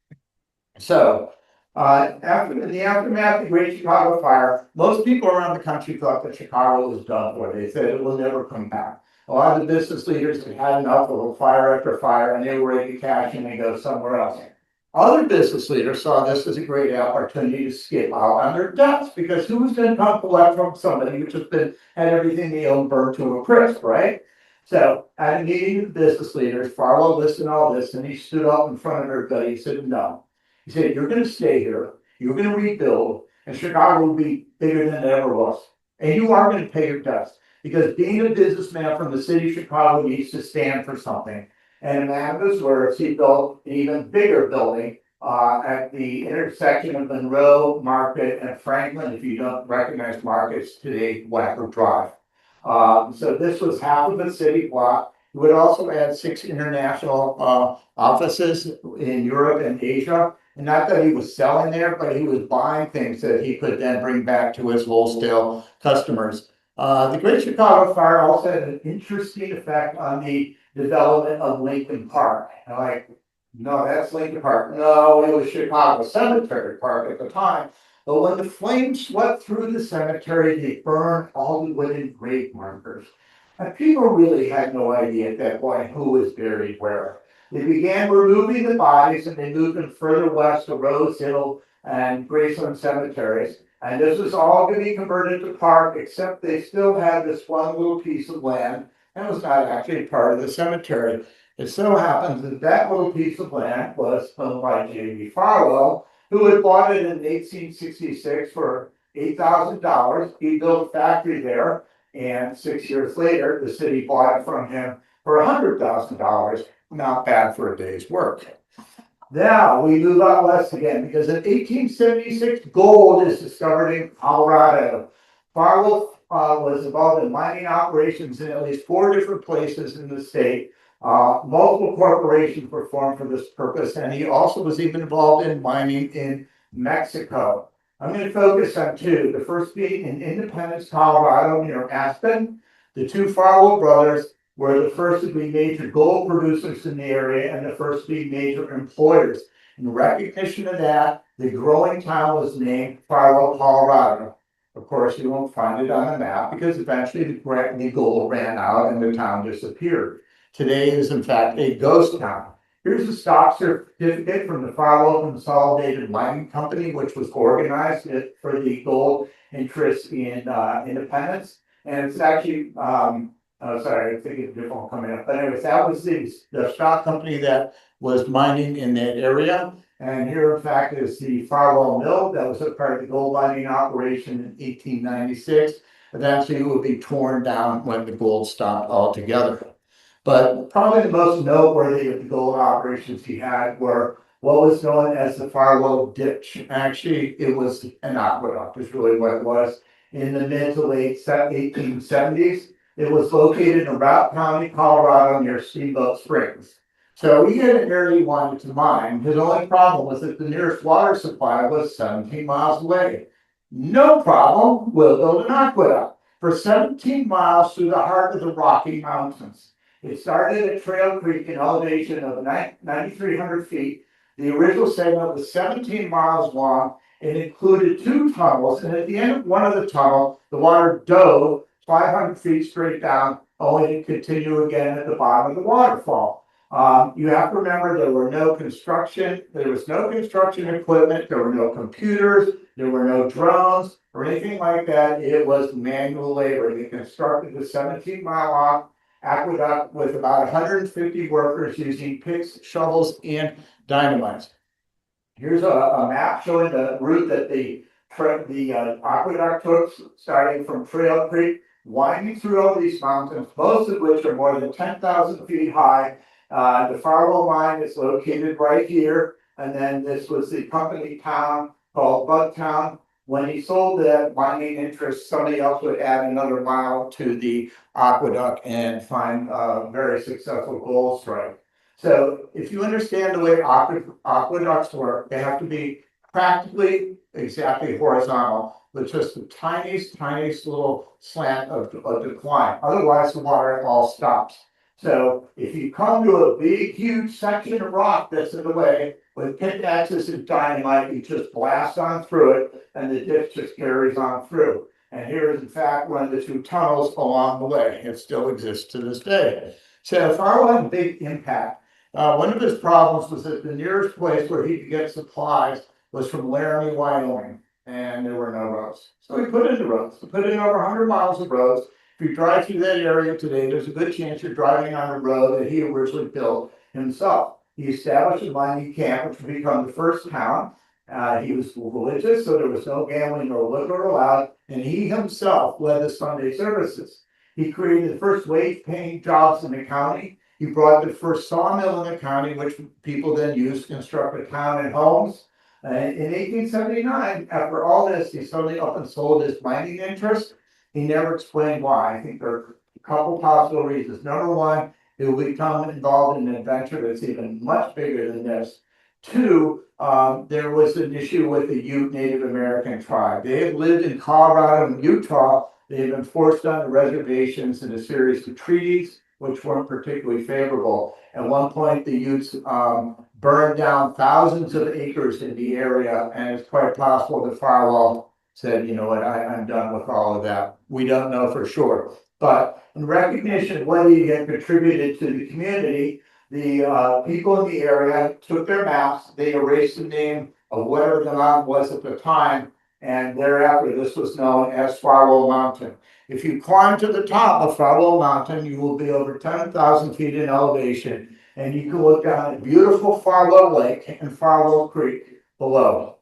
So, in the aftermath of the Great Chicago Fire, most people around the country thought that Chicago was done for. They said it will never come back. A lot of the business leaders had had enough of fire after fire, and they were ready to cash in and go somewhere else. Other business leaders saw this as a great opportunity to skip out on their debts, because who was going to come collect from somebody who just had everything they owned burned to a crisp, right? So at a meeting of business leaders, Farwell listened to all this, and he stood up in front of everybody. He said, no. He said, you're going to stay here, you're going to rebuild, and Chicago will be bigger than it ever was. And you are going to pay your debts, because being a businessman from the city of Chicago needs to stand for something. And in that of his words, he built an even bigger building at the intersection of Monroe, Market, and Franklin. If you don't recognize Market's today, Wacker Drive. So this was half of a city block. He would also add 6 international offices in Europe and Asia. And not that he was selling there, but he was buying things that he could then bring back to his wholesale customers. The Great Chicago Fire also had an interesting effect on the development of Lincoln Park. And like, no, that's Lincoln Park. No, it was Chicago Cemetery Park at the time. But when the flames swept through the cemetery, they burned all the wooden grave markers. And people really had no idea at that point who was buried where. They began removing the bodies, and they moved them further west to Rose Hill and Graceland cemeteries. And this was all going to be converted to park, except they still had this one little piece of land that was not actually part of the cemetery. It so happens that that little piece of land was owned by J.B. Farwell, who had bought it in 1866 for $8,000. He built a factory there, and 6 years later, the city bought it from him for $100,000. Not bad for a day's work. Now we move out west again, because in 1876, gold is discovered in Colorado. Farwell was involved in mining operations in at least 4 different places in the state. Multiple corporations were formed for this purpose, and he also was even involved in mining in Mexico. I'm going to focus on two. The first being in Independence, Colorado, near Aspen. The two Farwell brothers were the first to be major gold producers in the area and the first to be major employers. In recognition of that, the growing town was named Farwell, Colorado. Of course, you won't find it on the map because eventually the gold ran out and the town disappeared. Today is, in fact, a ghost town. Here's a stock certificate from the Farwell Consolidated Mining Company, which was organized for the gold interest in Independence. And it's actually, oh, sorry, I think it's a different one coming up. But anyways, that was the stock company that was mining in that area. And here, in fact, is the Farwell Mill that was a part of the gold mining operation in 1896. Eventually, it would be torn down when the gold stopped altogether. But probably the most noteworthy of the gold operations he had were what was known as the Farwell Ditch. Actually, it was an aqueduct, is really what it was. In the mid to late 1870s, it was located in Routt County, Colorado, near Steamboat Springs. So he had an area he wanted to mine. His only problem was that the nearest water supply was 17 miles away. No problem, we'll build an aqueduct for 17 miles through the heart of the Rocky Mountains. It started at Trail Creek in elevation of 9,300 feet. The original segment was 17 miles long. It included two tunnels, and at the end of one of the tunnels, the water dove 500 feet straight down, only to continue again at the bottom of the waterfall. You have to remember there was no construction equipment, there were no computers, there were no drones or anything like that. It was manual labor. They constructed the 17-mile aqueduct with about 150 workers using picks, shovels, and dynamite. Here's a map showing the route that the aqueduct took, starting from Trail Creek, winding through all these mountains, most of which are more than 10,000 feet high. The Farwell mine is located right here, and then this was the company town called Bugtown. When he sold that mining interest, somebody else would add another mile to the aqueduct and find a very successful gold strike. So if you understand the way aqueducts work, they have to be practically exactly horizontal with just the tiniest little slant of decline. Otherwise, the water all stops. So if you come to a big, huge section of rock that's in the way, with pickaxes and dynamite, you just blast on through it, and the ditch just carries on through. And here is, in fact, one of the two tunnels along the way. It still exists to this day. So Farwell had a big impact. One of his problems was that the nearest place where he could get supplies was from Laramie, Wyoming, and there were no roads. So he put in the roads. He put in over 100 miles of roads. If you drive through that area today, there's a good chance you're driving on a road that he originally built himself. He established a mining camp, which would become the first town. He was religious, so there was no gambling or liquor allowed, and he himself led the Sunday services. He created the first wage-paying jobs in the county. He brought the first sawmill in the county, which people then used to construct a town and homes. In 1879, after all this, he suddenly up and sold his mining interest. He never explained why. I think there are a couple possible reasons. Number one, it will become involved in an adventure that's even much bigger than this. Two, there was an issue with the Ute Native American tribe. They had lived in Colorado and Utah. They had been forced onto reservations in a series of treaties, which weren't particularly favorable. At one point, the Utes burned down thousands of acres in the area, and it's quite possible that Farwell said, you know what, I'm done with all of that. We don't know for sure. But in recognition of what he had contributed to the community, the people in the area took their maps, they erased the name of whatever the mountain was at the time, and thereafter this was known as Farwell Mountain. If you climb to the top of Farwell Mountain, you will be over 10,000 feet in elevation, and you can look down at beautiful Farwell Lake and Farwell Creek below.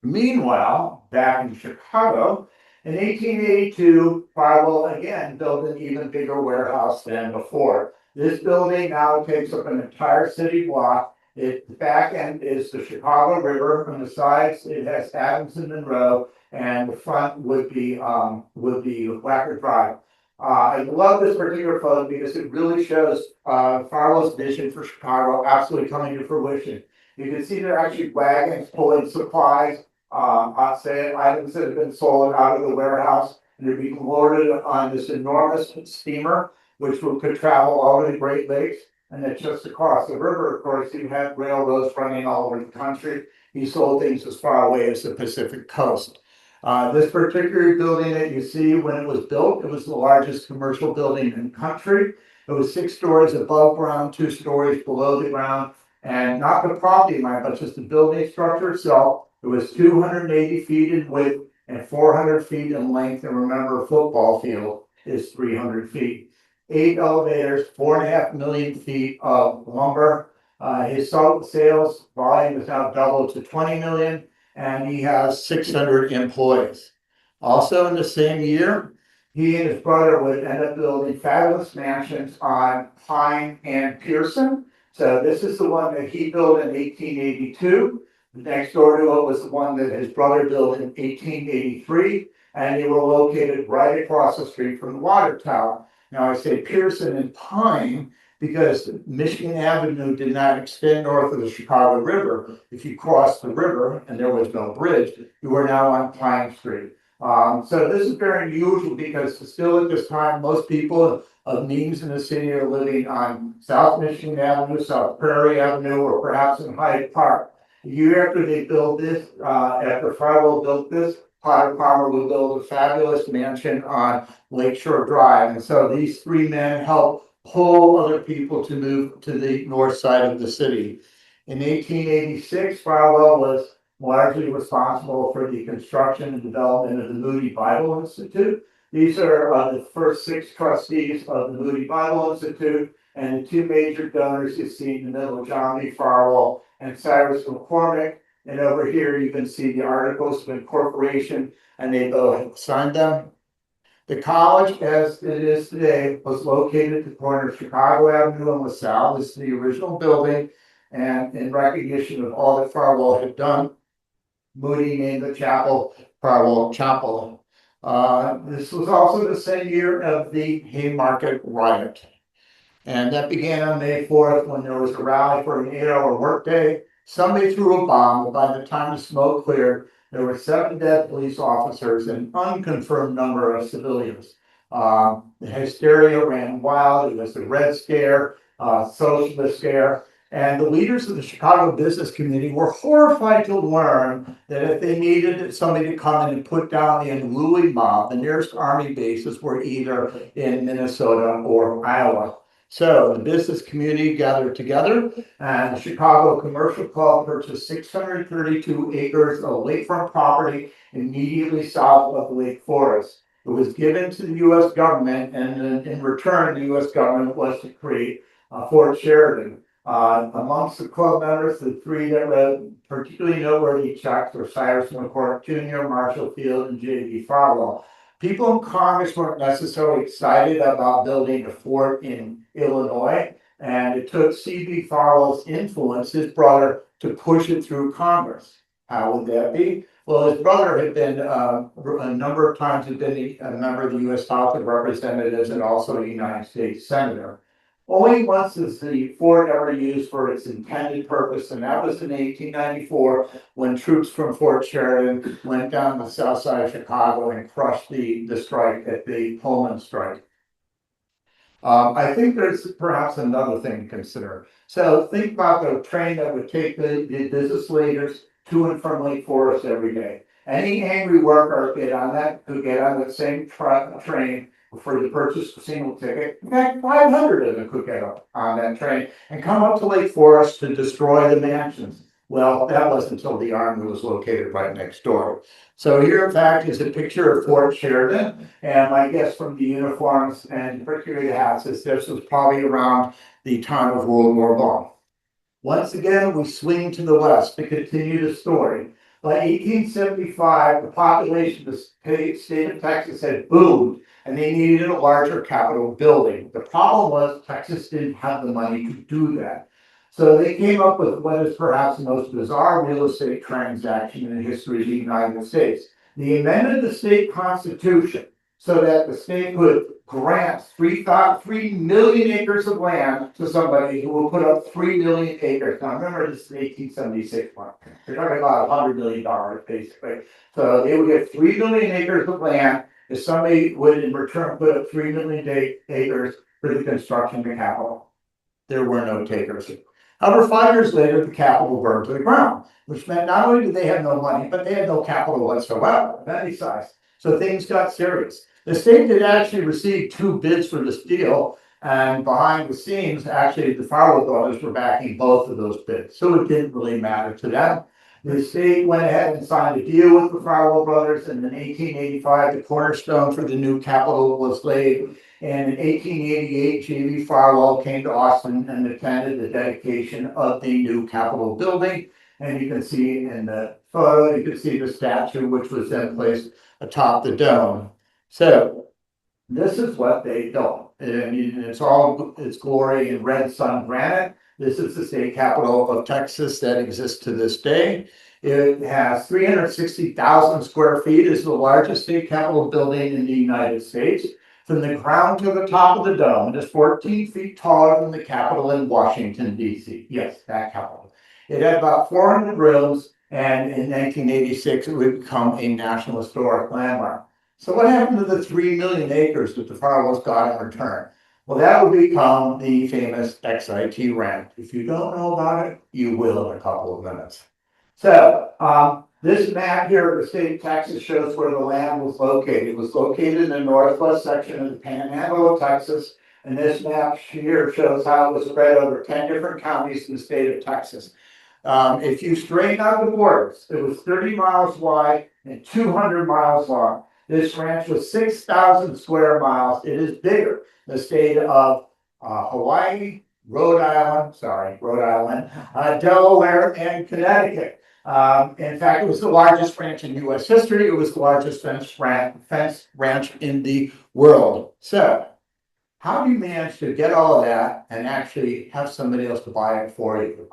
Meanwhile, back in Chicago, in 1882, Farwell again built an even bigger warehouse than before. This building now takes up an entire city block. The back end is the Chicago River. On the sides, it has Adams and Monroe, and the front would be Wacker Drive. I love this particular photo because it really shows Farwell's vision for Chicago absolutely coming to fruition. You can see there are actually wagons pulling supplies I say items that have been sold out of the warehouse and they're being loaded on this enormous steamer, which could travel all over the Great Lakes. And then just across the river, of course, you have railroads running all over the country. He sold things as far away as the Pacific coast. This particular building that you see, when it was built, it was the largest commercial building in the country. It was 6 stories above ground, 2 stories below the ground, and not the property line, but just the building structure itself. It was 280 feet in width and 400 feet in length. And remember, a football field is 300 feet. 8 elevators, 4.5 million feet of lumber. His sales volume is now doubled to 20 million, and he has 600 employees. Also in the same year, he and his brother would end up building fabulous mansions on Pine and Pearson. So this is the one that he built in 1882. Next door to it was the one that his brother built in 1883, and they were located right across the street from the water tower. Now I say Pearson and Pine because Michigan Avenue did not extend north of the Chicago River. If you crossed the river and there was no bridge, you were now on Pine Street. So this is very unusual because still at this time, most people of means in the city are living on South Michigan Avenue, South Prairie Avenue, or perhaps in Hyde Park. A year after they built this, after Farwell built this, Potter Palmer would build a fabulous mansion on Lakeshore Drive. And so these 3 men helped pull other people to move to the north side of the city. In 1886, Farwell was largely responsible for the construction and development of the Moody Bible Institute. These are the first 6 trustees of the Moody Bible Institute, and the 2 major donors you see in the middle, John B. Farwell and Cyrus McCormick. And over here you can see the articles of incorporation, and they both signed them. The college, as it is today, was located at the corner of Chicago Avenue and LaSalle. This is the original building, and in recognition of all that Farwell had done, Moody named the chapel Farwell Chapel. This was also the same year of the Haymarket riot. And that began on May 4th when there was a rally for an 8-hour workday. Somebody threw a bomb, but by the time the smoke cleared, there were 7 dead police officers and an unconfirmed number of civilians. The hysteria ran wild. It was the Red Scare, Socialist Scare. And the leaders of the Chicago business community were horrified to learn that if they needed somebody to come in and put down the unruly mob, the nearest army bases were either in Minnesota or Iowa. So the business community gathered together, and the Chicago Commercial Club purchased 632 acres of lakefront property immediately south of the Lake Forest. It was given to the U.S. government, and in return, the U.S. government was to create Fort Sheridan. Amongst the club members, the 3 that wrote particularly noteworthy checks were Cyrus McCormick Jr., Marshall Field, and J.B. Farwell. People in Congress weren't necessarily excited about building a fort in Illinois, and it took C.B. Farwell's influence, his brother, to push it through Congress. How would that be? Well, his brother had been a number of times had been a member of the U.S. House of Representatives and also a United States Senator. Only once is the fort ever used for its intended purpose, and that was in 1894 when troops from Fort Sheridan went down the south side of Chicago and crushed the strike at the Pullman strike. I think there's perhaps another thing to consider. So think about the train that would take the business leaders to and from Lake Forest every day. Any angry worker could get on that same train for the purchase of a single ticket. In fact, 500 of them could get up on that train and come up to Lake Forest to destroy the mansions. Well, that wasn't until the army was located right next door. So here, in fact, is a picture of Fort Sheridan, and my guess from the uniforms and particularly the hats is this was probably around the time of World War I. Once again, we swing to the west to continue the story. By 1875, the population of the state of Texas had boomed, and they needed a larger Capitol building. The problem was Texas didn't have the money to do that. So they came up with what is perhaps the most bizarre real estate transaction in the history of the United States. They amended the state constitution so that the state could grant 3 million acres of land to somebody who will put up 3 million acres. Now remember, this is 1876 one. You're talking about $100 million basically. So they would get 3 million acres of land if somebody would in return put up 3 million acres for the construction of the Capitol. There were no takers. However, 5 years later, the Capitol burned to the ground, which meant not only did they have no money, but they had no capital whatsoever of any size. So things got serious. The state did actually receive 2 bids for this deal, and behind the scenes, actually, the Farwell brothers were backing both of those bids. So it didn't really matter to them. The state went ahead and signed a deal with the Farwell brothers, and in 1885, the cornerstone for the new Capitol was laid. And in 1888, J.V. Farwell came to Austin and attended the dedication of the new Capitol building. And you can see in the photo, you can see the statue, which was then placed atop the dome. So this is what they built. And it's all its glory in red sun granite. This is the state capitol of Texas that exists to this day. It has 360,000 square feet. It's the largest state capitol building in the United States. From the ground to the top of the dome, it is 14 feet taller than the Capitol in Washington, D.C. Yes, that Capitol. It had about 400 rooms, and in 1986, it would become a National Historic Landmark. So what happened to the 3 million acres that the Farwells got in return? Well, that would become the famous XIT Ranch. If you don't know about it, you will in a couple of minutes. So this map here of the state of Texas shows where the land was located. It was located in the northwest section of the Panhandle of Texas. And this map here shows how it was spread over 10 different counties in the state of Texas. If you straighten out the borders, it was 30 miles wide and 200 miles long. This ranch was 6,000 square miles. It is bigger than the state of Hawaii, Rhode Island, Delaware, and Connecticut. In fact, it was the largest ranch in U.S. history. It was the largest fenced ranch in the world. So, how do you manage to get all of that and actually have somebody else to buy it for you?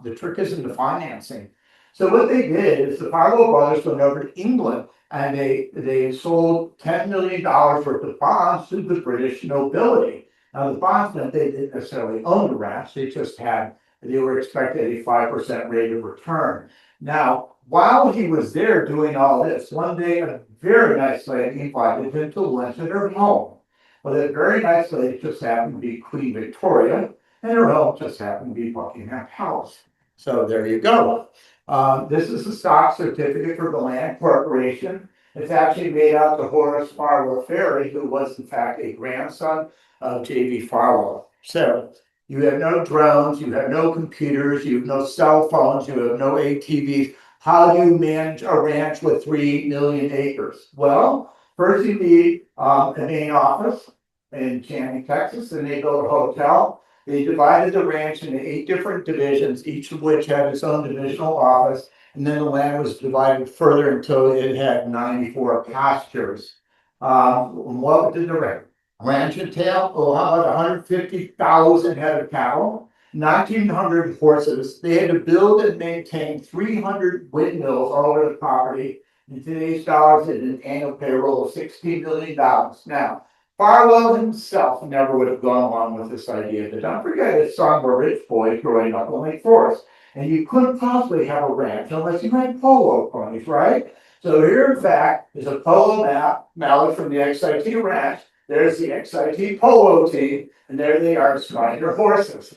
The trick is in the financing. So what they did is the Farwell brothers went over to England and they sold $10 million worth of bonds to the British nobility. Now the bonds meant they didn't necessarily own the ranch, they were expected a 5% rate of return. Now, while he was there doing all this, one day a very nice lady invited him to lunch at her home. Well, that very nice lady just happened to be Queen Victoria, and her home just happened to be Buckingham Palace. So there you go. This is the stock certificate for the land corporation. It's actually made out to Horace Farwell Ferry, who was in fact a grandson of J.V. Farwell. So you have no drones, you have no computers, you have no cell phones, you have no ATVs. How do you manage a ranch with 3 million acres? Well, first you need a main office in Channing, Texas, and they built a hotel. They divided the ranch into 8 different divisions, each of which had its own divisional office, and then the land was divided further until it had 94 pastures. What did the ranch entail? Oh, how about 150,000 head of cattle, 1,900 horses. They had to build and maintain 300 windmills all over the property. In today's dollars, it is an annual payroll of $16 million. Now, Farwell himself never would have gone along with this idea. But don't forget, his son were rich boys growing up in Lake Forest. And you couldn't possibly have a ranch unless you had polo ponies, right? So here, in fact, is a polo mallet from the XIT Ranch. There's the XIT polo team, and there they are riding their horses.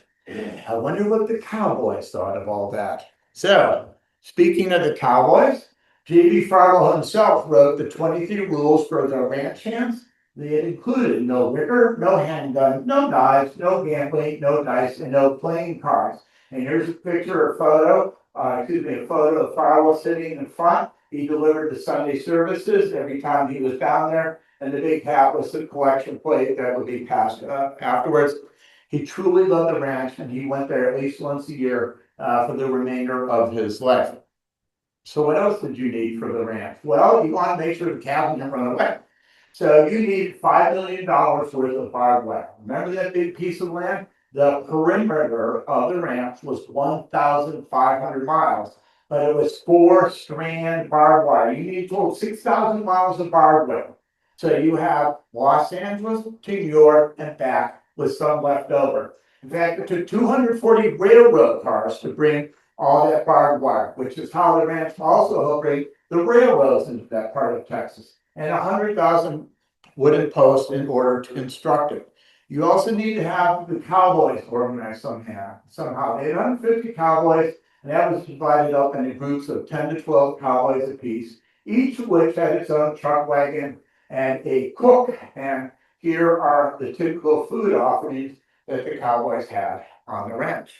I wonder what the Cowboys thought of all that. So, speaking of the Cowboys, J.B. Farwell himself wrote the 23 rules for the ranch hands. They had included no liquor, no handgun, no knives, no gambling, no dice, and no playing cards. And here's a picture or photo, a photo of Farwell sitting in front. He delivered the Sunday services every time he was down there, and the big hat was the collection plate that would be passed afterwards. He truly loved the ranch, and he went there at least once a year for the remainder of his life. So what else did you need for the ranch? Well, you want to make sure the cattle didn't run away. So you need $5 million worth of barbed wire. Remember that big piece of land? The perimeter of the ranch was 1,500 miles, but it was 4-strand barbed wire. You need total 6,000 miles of barbed wire. So you have Los Angeles to New York and back with some left over. In fact, it took 240 railroad cars to bring all that barbed wire, which is how the ranch also helped bring the railroads into that part of Texas, and 100,000 wooden posts in order to construct it. You also need to have the cowboys organized somehow. They had 150 cowboys, and that was divided up into groups of 10 to 12 cowboys apiece, each of which had its own truck wagon and a cook. And here are the typical food offerings that the cowboys had on the ranch.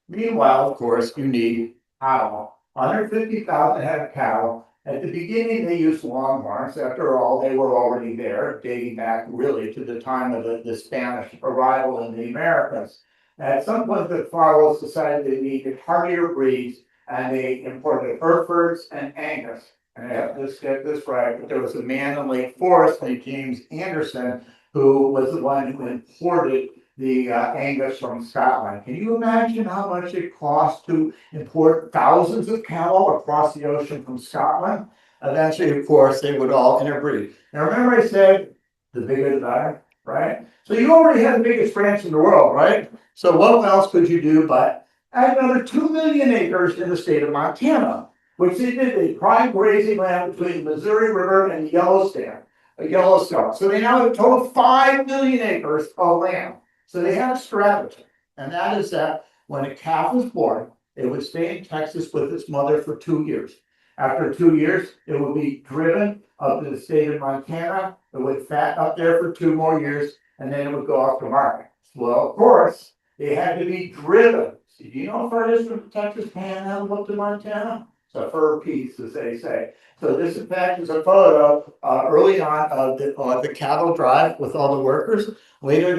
Meanwhile, of course, you need cattle. 150,000 head of cattle. At the beginning, they used longhorns. After all, they were already there, dating back really to the time of the Spanish arrival in the Americas. At some point, the Farwells decided they needed hardier breeds, and they imported Herefords and Angus. And I have to get this right, but there was a man in Lake Forest named James Anderson who was the one who imported the Angus from Scotland. Can you imagine how much it cost to import thousands of cattle across the ocean from Scotland? Eventually, of course, they would all interbreed. Now, remember I said the bigger the better, right? So you already had the biggest ranch in the world, right? So what else could you do but add another 2 million acres in the state of Montana, which they did a prime grazing land between the Missouri River and Yellowstone. So they now have a total of 5 million acres of land. So they had a strategy, and that is that when a calf was born, it would stay in Texas with its mother for 2 years. After 2 years, it would be driven up to the state of Montana. It would fat up there for 2 more years, and then it would go off to market. Well, of course, they had to be driven. So do you know how far it is from Texas Panhandle up to Montana? It's a fur piece, as they say. So this, in fact, is a photo early on of the cattle drive with all the workers. Later,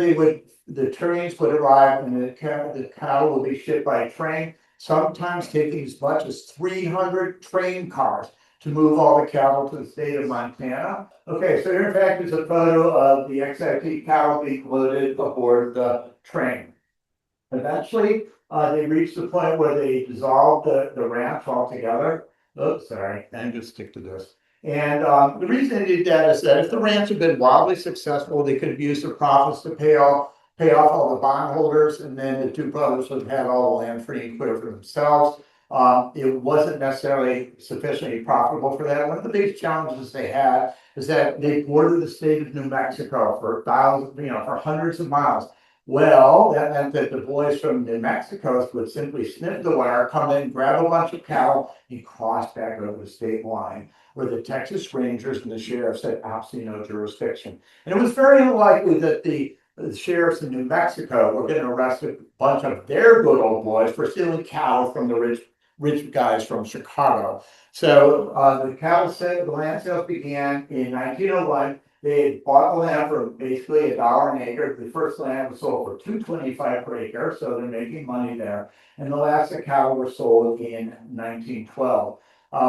the trains would arrive, and the cattle would be shipped by train, sometimes taking as much as 300 train cars to move all the cattle to the state of Montana. Okay, so here, in fact, is a photo of the XIT cattle being loaded aboard the train. Eventually, they reached the point where they dissolved the ranch altogether. Oops, sorry, and just stick to this. And the reason they did that is that if the ranch had been wildly successful, they could have used the profits to pay off all the bondholders, and then the two brothers would have had all the land free and clear for themselves. It wasn't necessarily sufficiently profitable for that. One of the biggest challenges they had is that they bordered the state of New Mexico for thousands, for hundreds of miles. Well, that meant that the boys from New Mexico would simply snip the wire, come in, grab a bunch of cattle, and cross back over the state line, where the Texas Rangers and the sheriffs had absolutely no jurisdiction. And it was very unlikely that the sheriffs in New Mexico were going to arrest a bunch of their good old boys for stealing cattle from the rich guys from Chicago. So the land sales began in 1901. They had bought the land for basically $1 an acre. The first land was sold for $2.25 per acre, so they're making money there. And the last cattle were sold in 1912.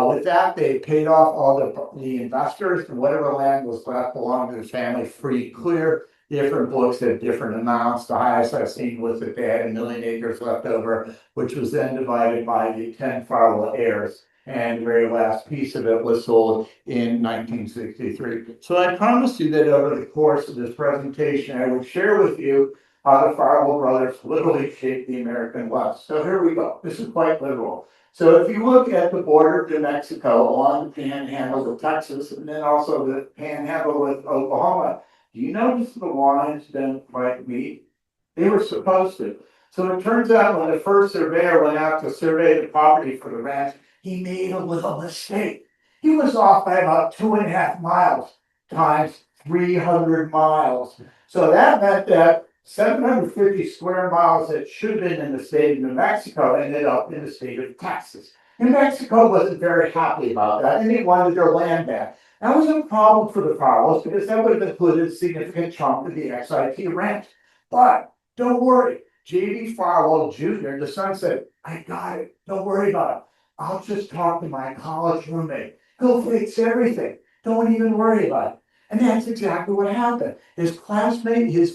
With that, they paid off all the investors, and whatever land was left belonged to the family free and clear. Different books had different amounts. The highest I've seen was that they had 1 million acres left over, which was then divided by the 10 Farwell heirs. And the very last piece of it was sold in 1963. So I promised you that over the course of this presentation, I would share with you how the Farwell brothers literally shaped the American West. So here we go. This is quite literal. So if you look at the border of New Mexico along the panhandle of Texas, and then also the panhandle with Oklahoma, do you notice the lines don't quite meet? They were supposed to. So it turns out when the first surveyor went out to survey the property for the ranch, he made a little mistake. He was off by about 2.5 miles times 300 miles. So that meant that 750 square miles that should have been in the state of New Mexico ended up in the state of Texas. New Mexico wasn't very happy about that, and they wanted their land back. That was a problem for the Farwells because that would have included a significant chunk of the XIT ranch. But don't worry, J.D. Farwell Jr., the son, said, I got it. Don't worry about it. I'll just talk to my college roommate. He'll fix everything. Don't even worry about it. And that's exactly what happened. His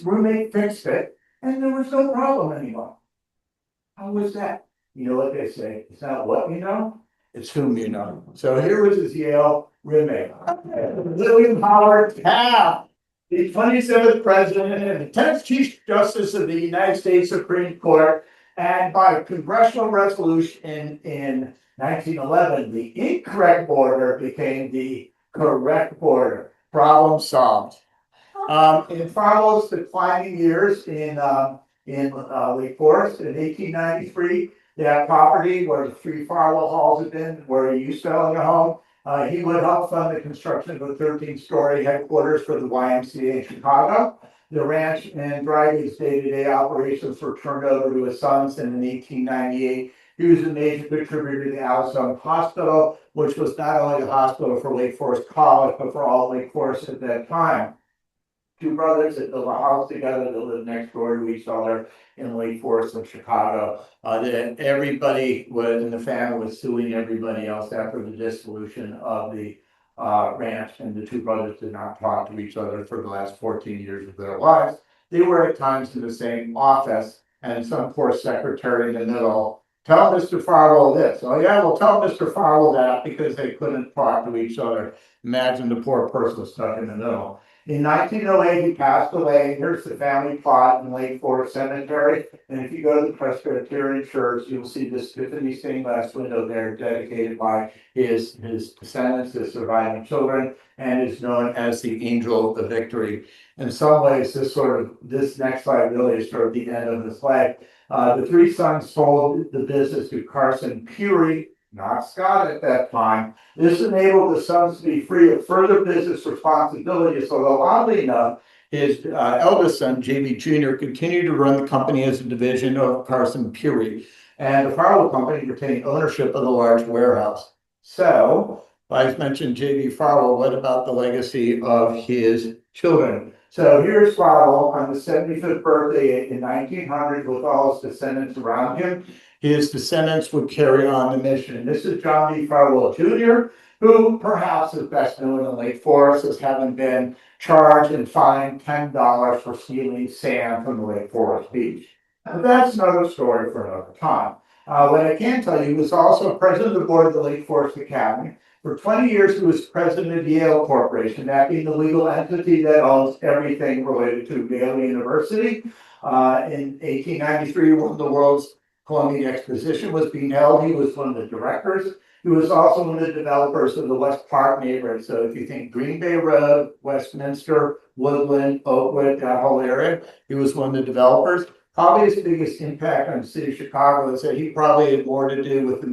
roommate fixed it, and there was no problem anymore. How was that? You know what they say? It's not what you know, it's whom you know. So here was his Yale roommate. William Howard Taft, the 27th president and the 10th Chief Justice of the United States Supreme Court. And by congressional resolution in 1911, the incorrect border became the correct border. Problem solved. In Farwell's declining years in Lake Forest in 1893, that property where the three Farwell halls had been, where he used to own a home, he would help fund the construction of a 13-story headquarters for the YMCA in Chicago. The ranch and driveway's day-to-day operations were turned over to his sons, and in 1898, he was a major contributor to the Alzheimer's Hospital, which was not only the hospital for Lake Forest College, but for all Lake Forest at that time. Two brothers that built a house together that lived next door to each other in Lake Forest in Chicago. That everybody in the family was suing everybody else after the dissolution of the ranch, and the two brothers did not talk to each other for the last 14 years of their lives. They were at times in the same office, and some poor secretary in the middle, tell Mr. Farwell this. Oh yeah, well tell Mr. Farwell that, because they couldn't talk to each other. Imagine the poor person stuck in the middle. In 1908, he passed away. Here's the family plot in Lake Forest Cemetery. And if you go to the Presbyterian Church, you'll see this Tiffany stained glass window there dedicated by his descendants, his surviving children, and is known as the Angel of Victory. In some ways, this next slide really is sort of the end of his life. The three sons sold the business to Carson Peary, not Scott at that time. This enabled the sons to be free of further business responsibilities, although oddly enough, his eldest son, J.B. Jr., continued to run the company as a division of Carson Peary, and the Farwell Company retained ownership of the large warehouse. So, I mentioned J.B. Farwell. What about the legacy of his children? So here's Farwell on his 75th birthday in 1900 with all his descendants around him. His descendants would carry on the mission. This is John B. Farwell Jr., who perhaps is best known in Lake Forest as having been charged and fined $10 for stealing sand from the Lake Forest beach. But that's another story for another time. What I can tell you, he was also president of the board of the Lake Forest Academy. For 20 years, he was president of Yale Corporation, that being the legal entity that owns everything related to Yale University. In 1893, when the world's Columbian Exposition was being held, he was one of the directors. He was also one of the developers of the West Park neighborhood. So if you think Green Bay Road, Westminster, Woodland, Oakwood, that whole area, he was one of the developers. Probably his biggest impact on the city of Chicago is that he probably had more to do with the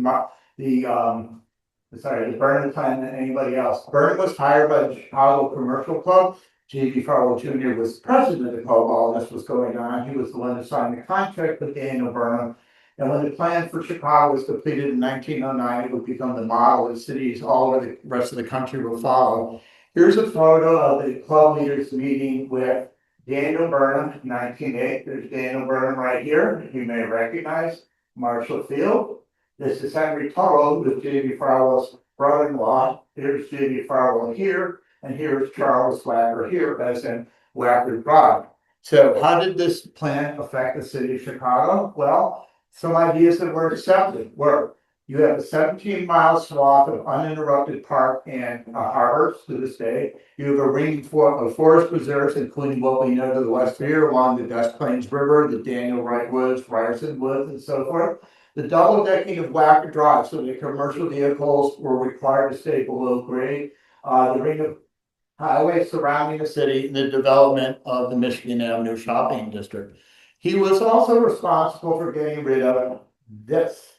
Burnham plan than anybody else. Burnham was hired by the Chicago Commercial Club. J.B. Farwell Jr. was president of the club while this was going on. He was the one who signed the contract with Daniel Burnham. And when the plan for Chicago was completed in 1909, it would become the model of cities all over the rest of the country will follow. Here's a photo of the club leaders meeting with Daniel Burnham in 1908. There's Daniel Burnham right here. You may recognize Marshall Field. This is Henry Tuttle, who is J.B. Farwell's brother-in-law. Here's J.B. Farwell here, and here's Charles Wacker here, as in Wacker Drive. So how did this plan affect the city of Chicago? Well, some ideas that were accepted were you have a 17-mile swath of uninterrupted park and harbors to this day. You have a ring of forest preserves, including what we know to the west here along the Des Plaines River, the Daniel Wright Woods, Ryerson Woods, and so forth. The double decking of Wacker Drive, so the commercial vehicles were required to stay below grade. The ring of highways surrounding the city, and the development of the Michigan Avenue shopping district. He was also responsible for getting rid of this.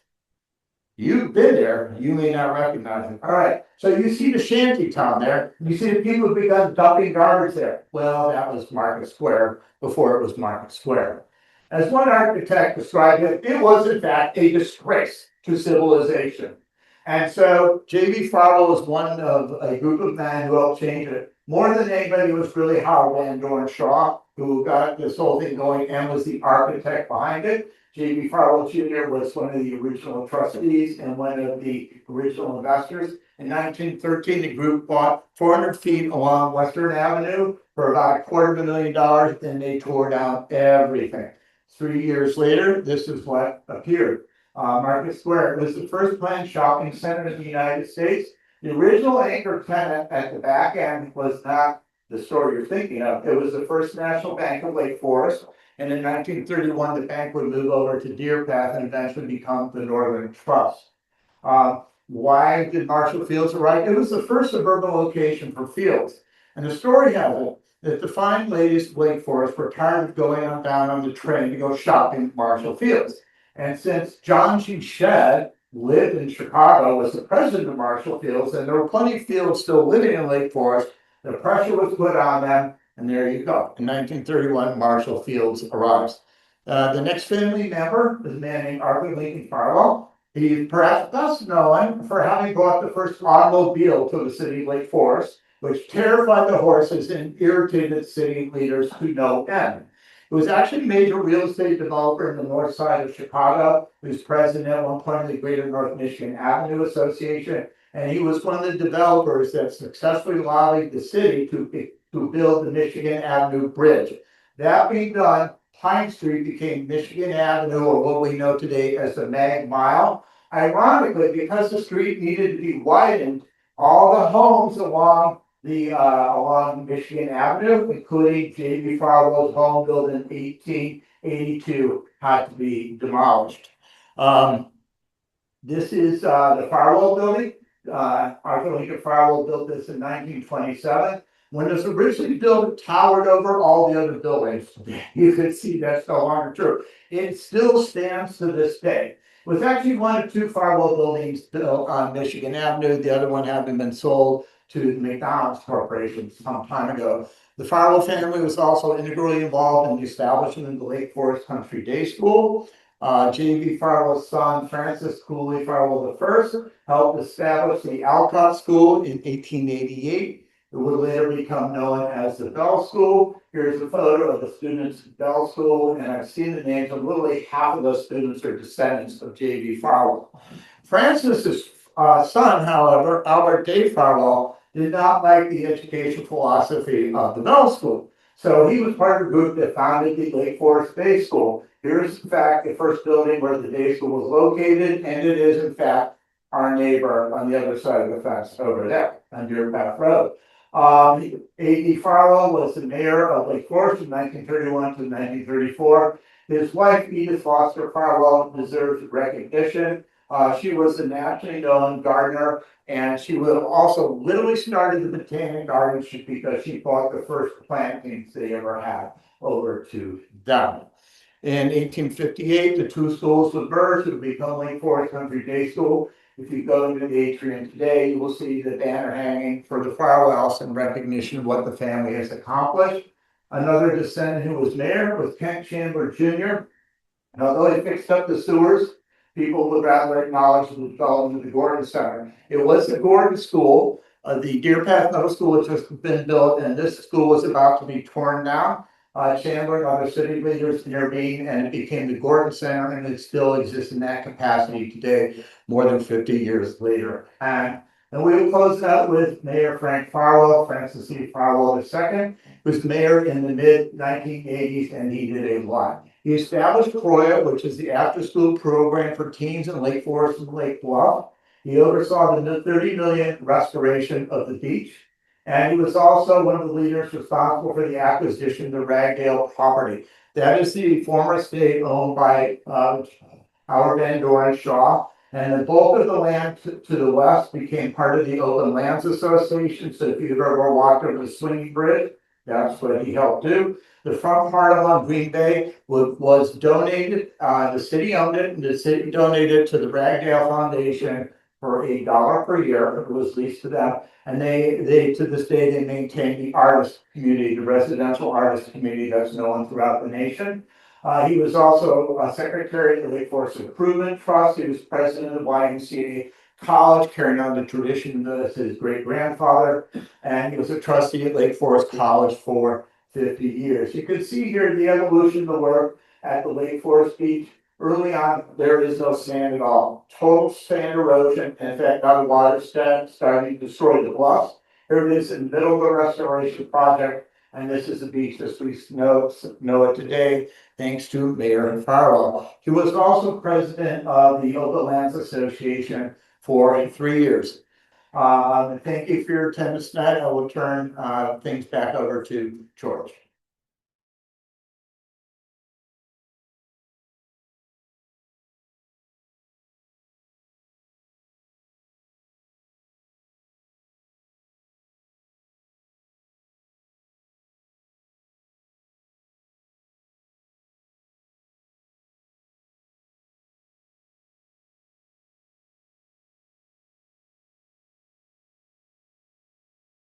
You've been there, you may not recognize it. All right, so you see the shanty town there. You see the people who begun dumping garbage there. Well, that was Market Square before it was Market Square. As one architect described it, it was in fact a disgrace to civilization. And so J.B. Farwell was one of a group of men who helped change it. More than anybody was really Howard Van Doren Shaw, who got this whole thing going and was the architect behind it. J.B. Farwell Jr. was one of the original trustees and one of the original investors. In 1913, the group bought 400 feet along Western Avenue for about $250,000. Then they tore down everything. 3 years later, this is what appeared. Market Square was the first planned shopping center in the United States. The original anchor tenant at the back end was not the store you're thinking of. It was the First National Bank of Lake Forest. And in 1931, the bank would move over to Deer Path and eventually become the Northern Trust. Why did Marshall Fields arrive? It was the first suburban location for Fields. And the story has it that the fine ladies of Lake Forest were tired of going on down on the train to go shopping at Marshall Fields. And since John G. Shedd lived in Chicago, was the president of Marshall Fields, and there were plenty of fields still living in Lake Forest, the pressure was put on them, and there you go. In 1931, Marshall Fields arrives. The next family member is a man named Arthur Lincoln Farwell. He's perhaps best known for having brought the first automobile to the city of Lake Forest, which terrified the horses and irritated city leaders to no end. It was actually a major real estate developer in the north side of Chicago. He was president at one point of the Greater North Michigan Avenue Association, and he was one of the developers that successfully lobbied the city to build the Michigan Avenue Bridge. That being done, Pine Street became Michigan Avenue, or what we know today as the Mag Mile. Ironically, because the street needed to be widened, all the homes along Michigan Avenue, including J.B. Farwell's home built in 1882, had to be demolished. This is the Farwell building. Arthur Lincoln Farwell built this in 1927. When it was originally built, it towered over all the other buildings. You could see that's no longer true. It still stands to this day. It was actually one of two Farwell buildings built on Michigan Avenue. The other one having been sold to the McDonald's Corporation some time ago. The Farwell family was also integrally involved in the establishment of the Lake Forest Country Day School. J.B. Farwell's son, Francis Cooley Farwell I, helped establish the Alcott School in 1888. It would later become known as the Bell School. Here's a photo of the students at Bell School, and I've seen the names of literally half of those students are descendants of J.B. Farwell. Francis's son, however, Albert Day Farwell, did not like the education philosophy of the Bell School. So he was part of a group that founded the Lake Forest Day School. Here's, in fact, the first building where the day school was located, and it is, in fact, our neighbor on the other side of the fence over there on Deer Path Road. A.D. Farwell was the mayor of Lake Forest from 1931 to 1934. His wife, Edith Foster Farwell, deserves recognition. She was a nationally known gardener, and she would have also literally started the Botanic Gardens because she bought the first plantings they ever had over to them. In 1858, the two schools were merged to become Lake Forest Country Day School. If you go into the atrium today, you will see the banner hanging for the Farwells in recognition of what the family has accomplished. Another descendant who was mayor was Kent Chandler Jr. And although he fixed up the sewers, people would rather acknowledge the development of the Gordon Center. It was the Gordon School. The Deer Path Middle School had just been built, and this school was about to be torn down. Chandler and other city leaders intervened, and it became the Gordon Center, and it still exists in that capacity today, more than 50 years later. And we will close out with Mayor Frank Farwell, Francis C. Farwell II, who was mayor in the mid-1980s, and he did a lot. He established Croya, which is the after-school program for teens in Lake Forest and Lake Bluff. He oversaw the $30 million restoration of the beach. And he was also one of the leaders responsible for the acquisition of the Ragdale property. That is the former estate owned by Howard Van Doren Shaw. And the bulk of the land to the west became part of the Open Lands Association. So if you've ever walked over the swinging bridge, that's what he helped do. The front part along Green Bay was donated. The city owned it, and the city donated it to the Ragdale Foundation for $1 per year. It was leased to them. And they to this day, they maintain the artist community, the residential artist community that's known throughout the nation. He was also a secretary of the Lake Forest Improvement Trust. He was president of YMCA College, carrying on the tradition of his great-grandfather. And he was a trustee at Lake Forest College for 50 years. You can see here the evolution of the work at the Lake Forest Beach. Early on, there is no sand at all. Total sand erosion. In fact, now the water starting to destroy the bluffs. Here it is in the middle of the restoration project. And this is the beach as we know it today, thanks to Mayor Farwell. He was also president of the Open Lands Association for 3 years. Thank you for your attendance tonight. I will turn things back over to George.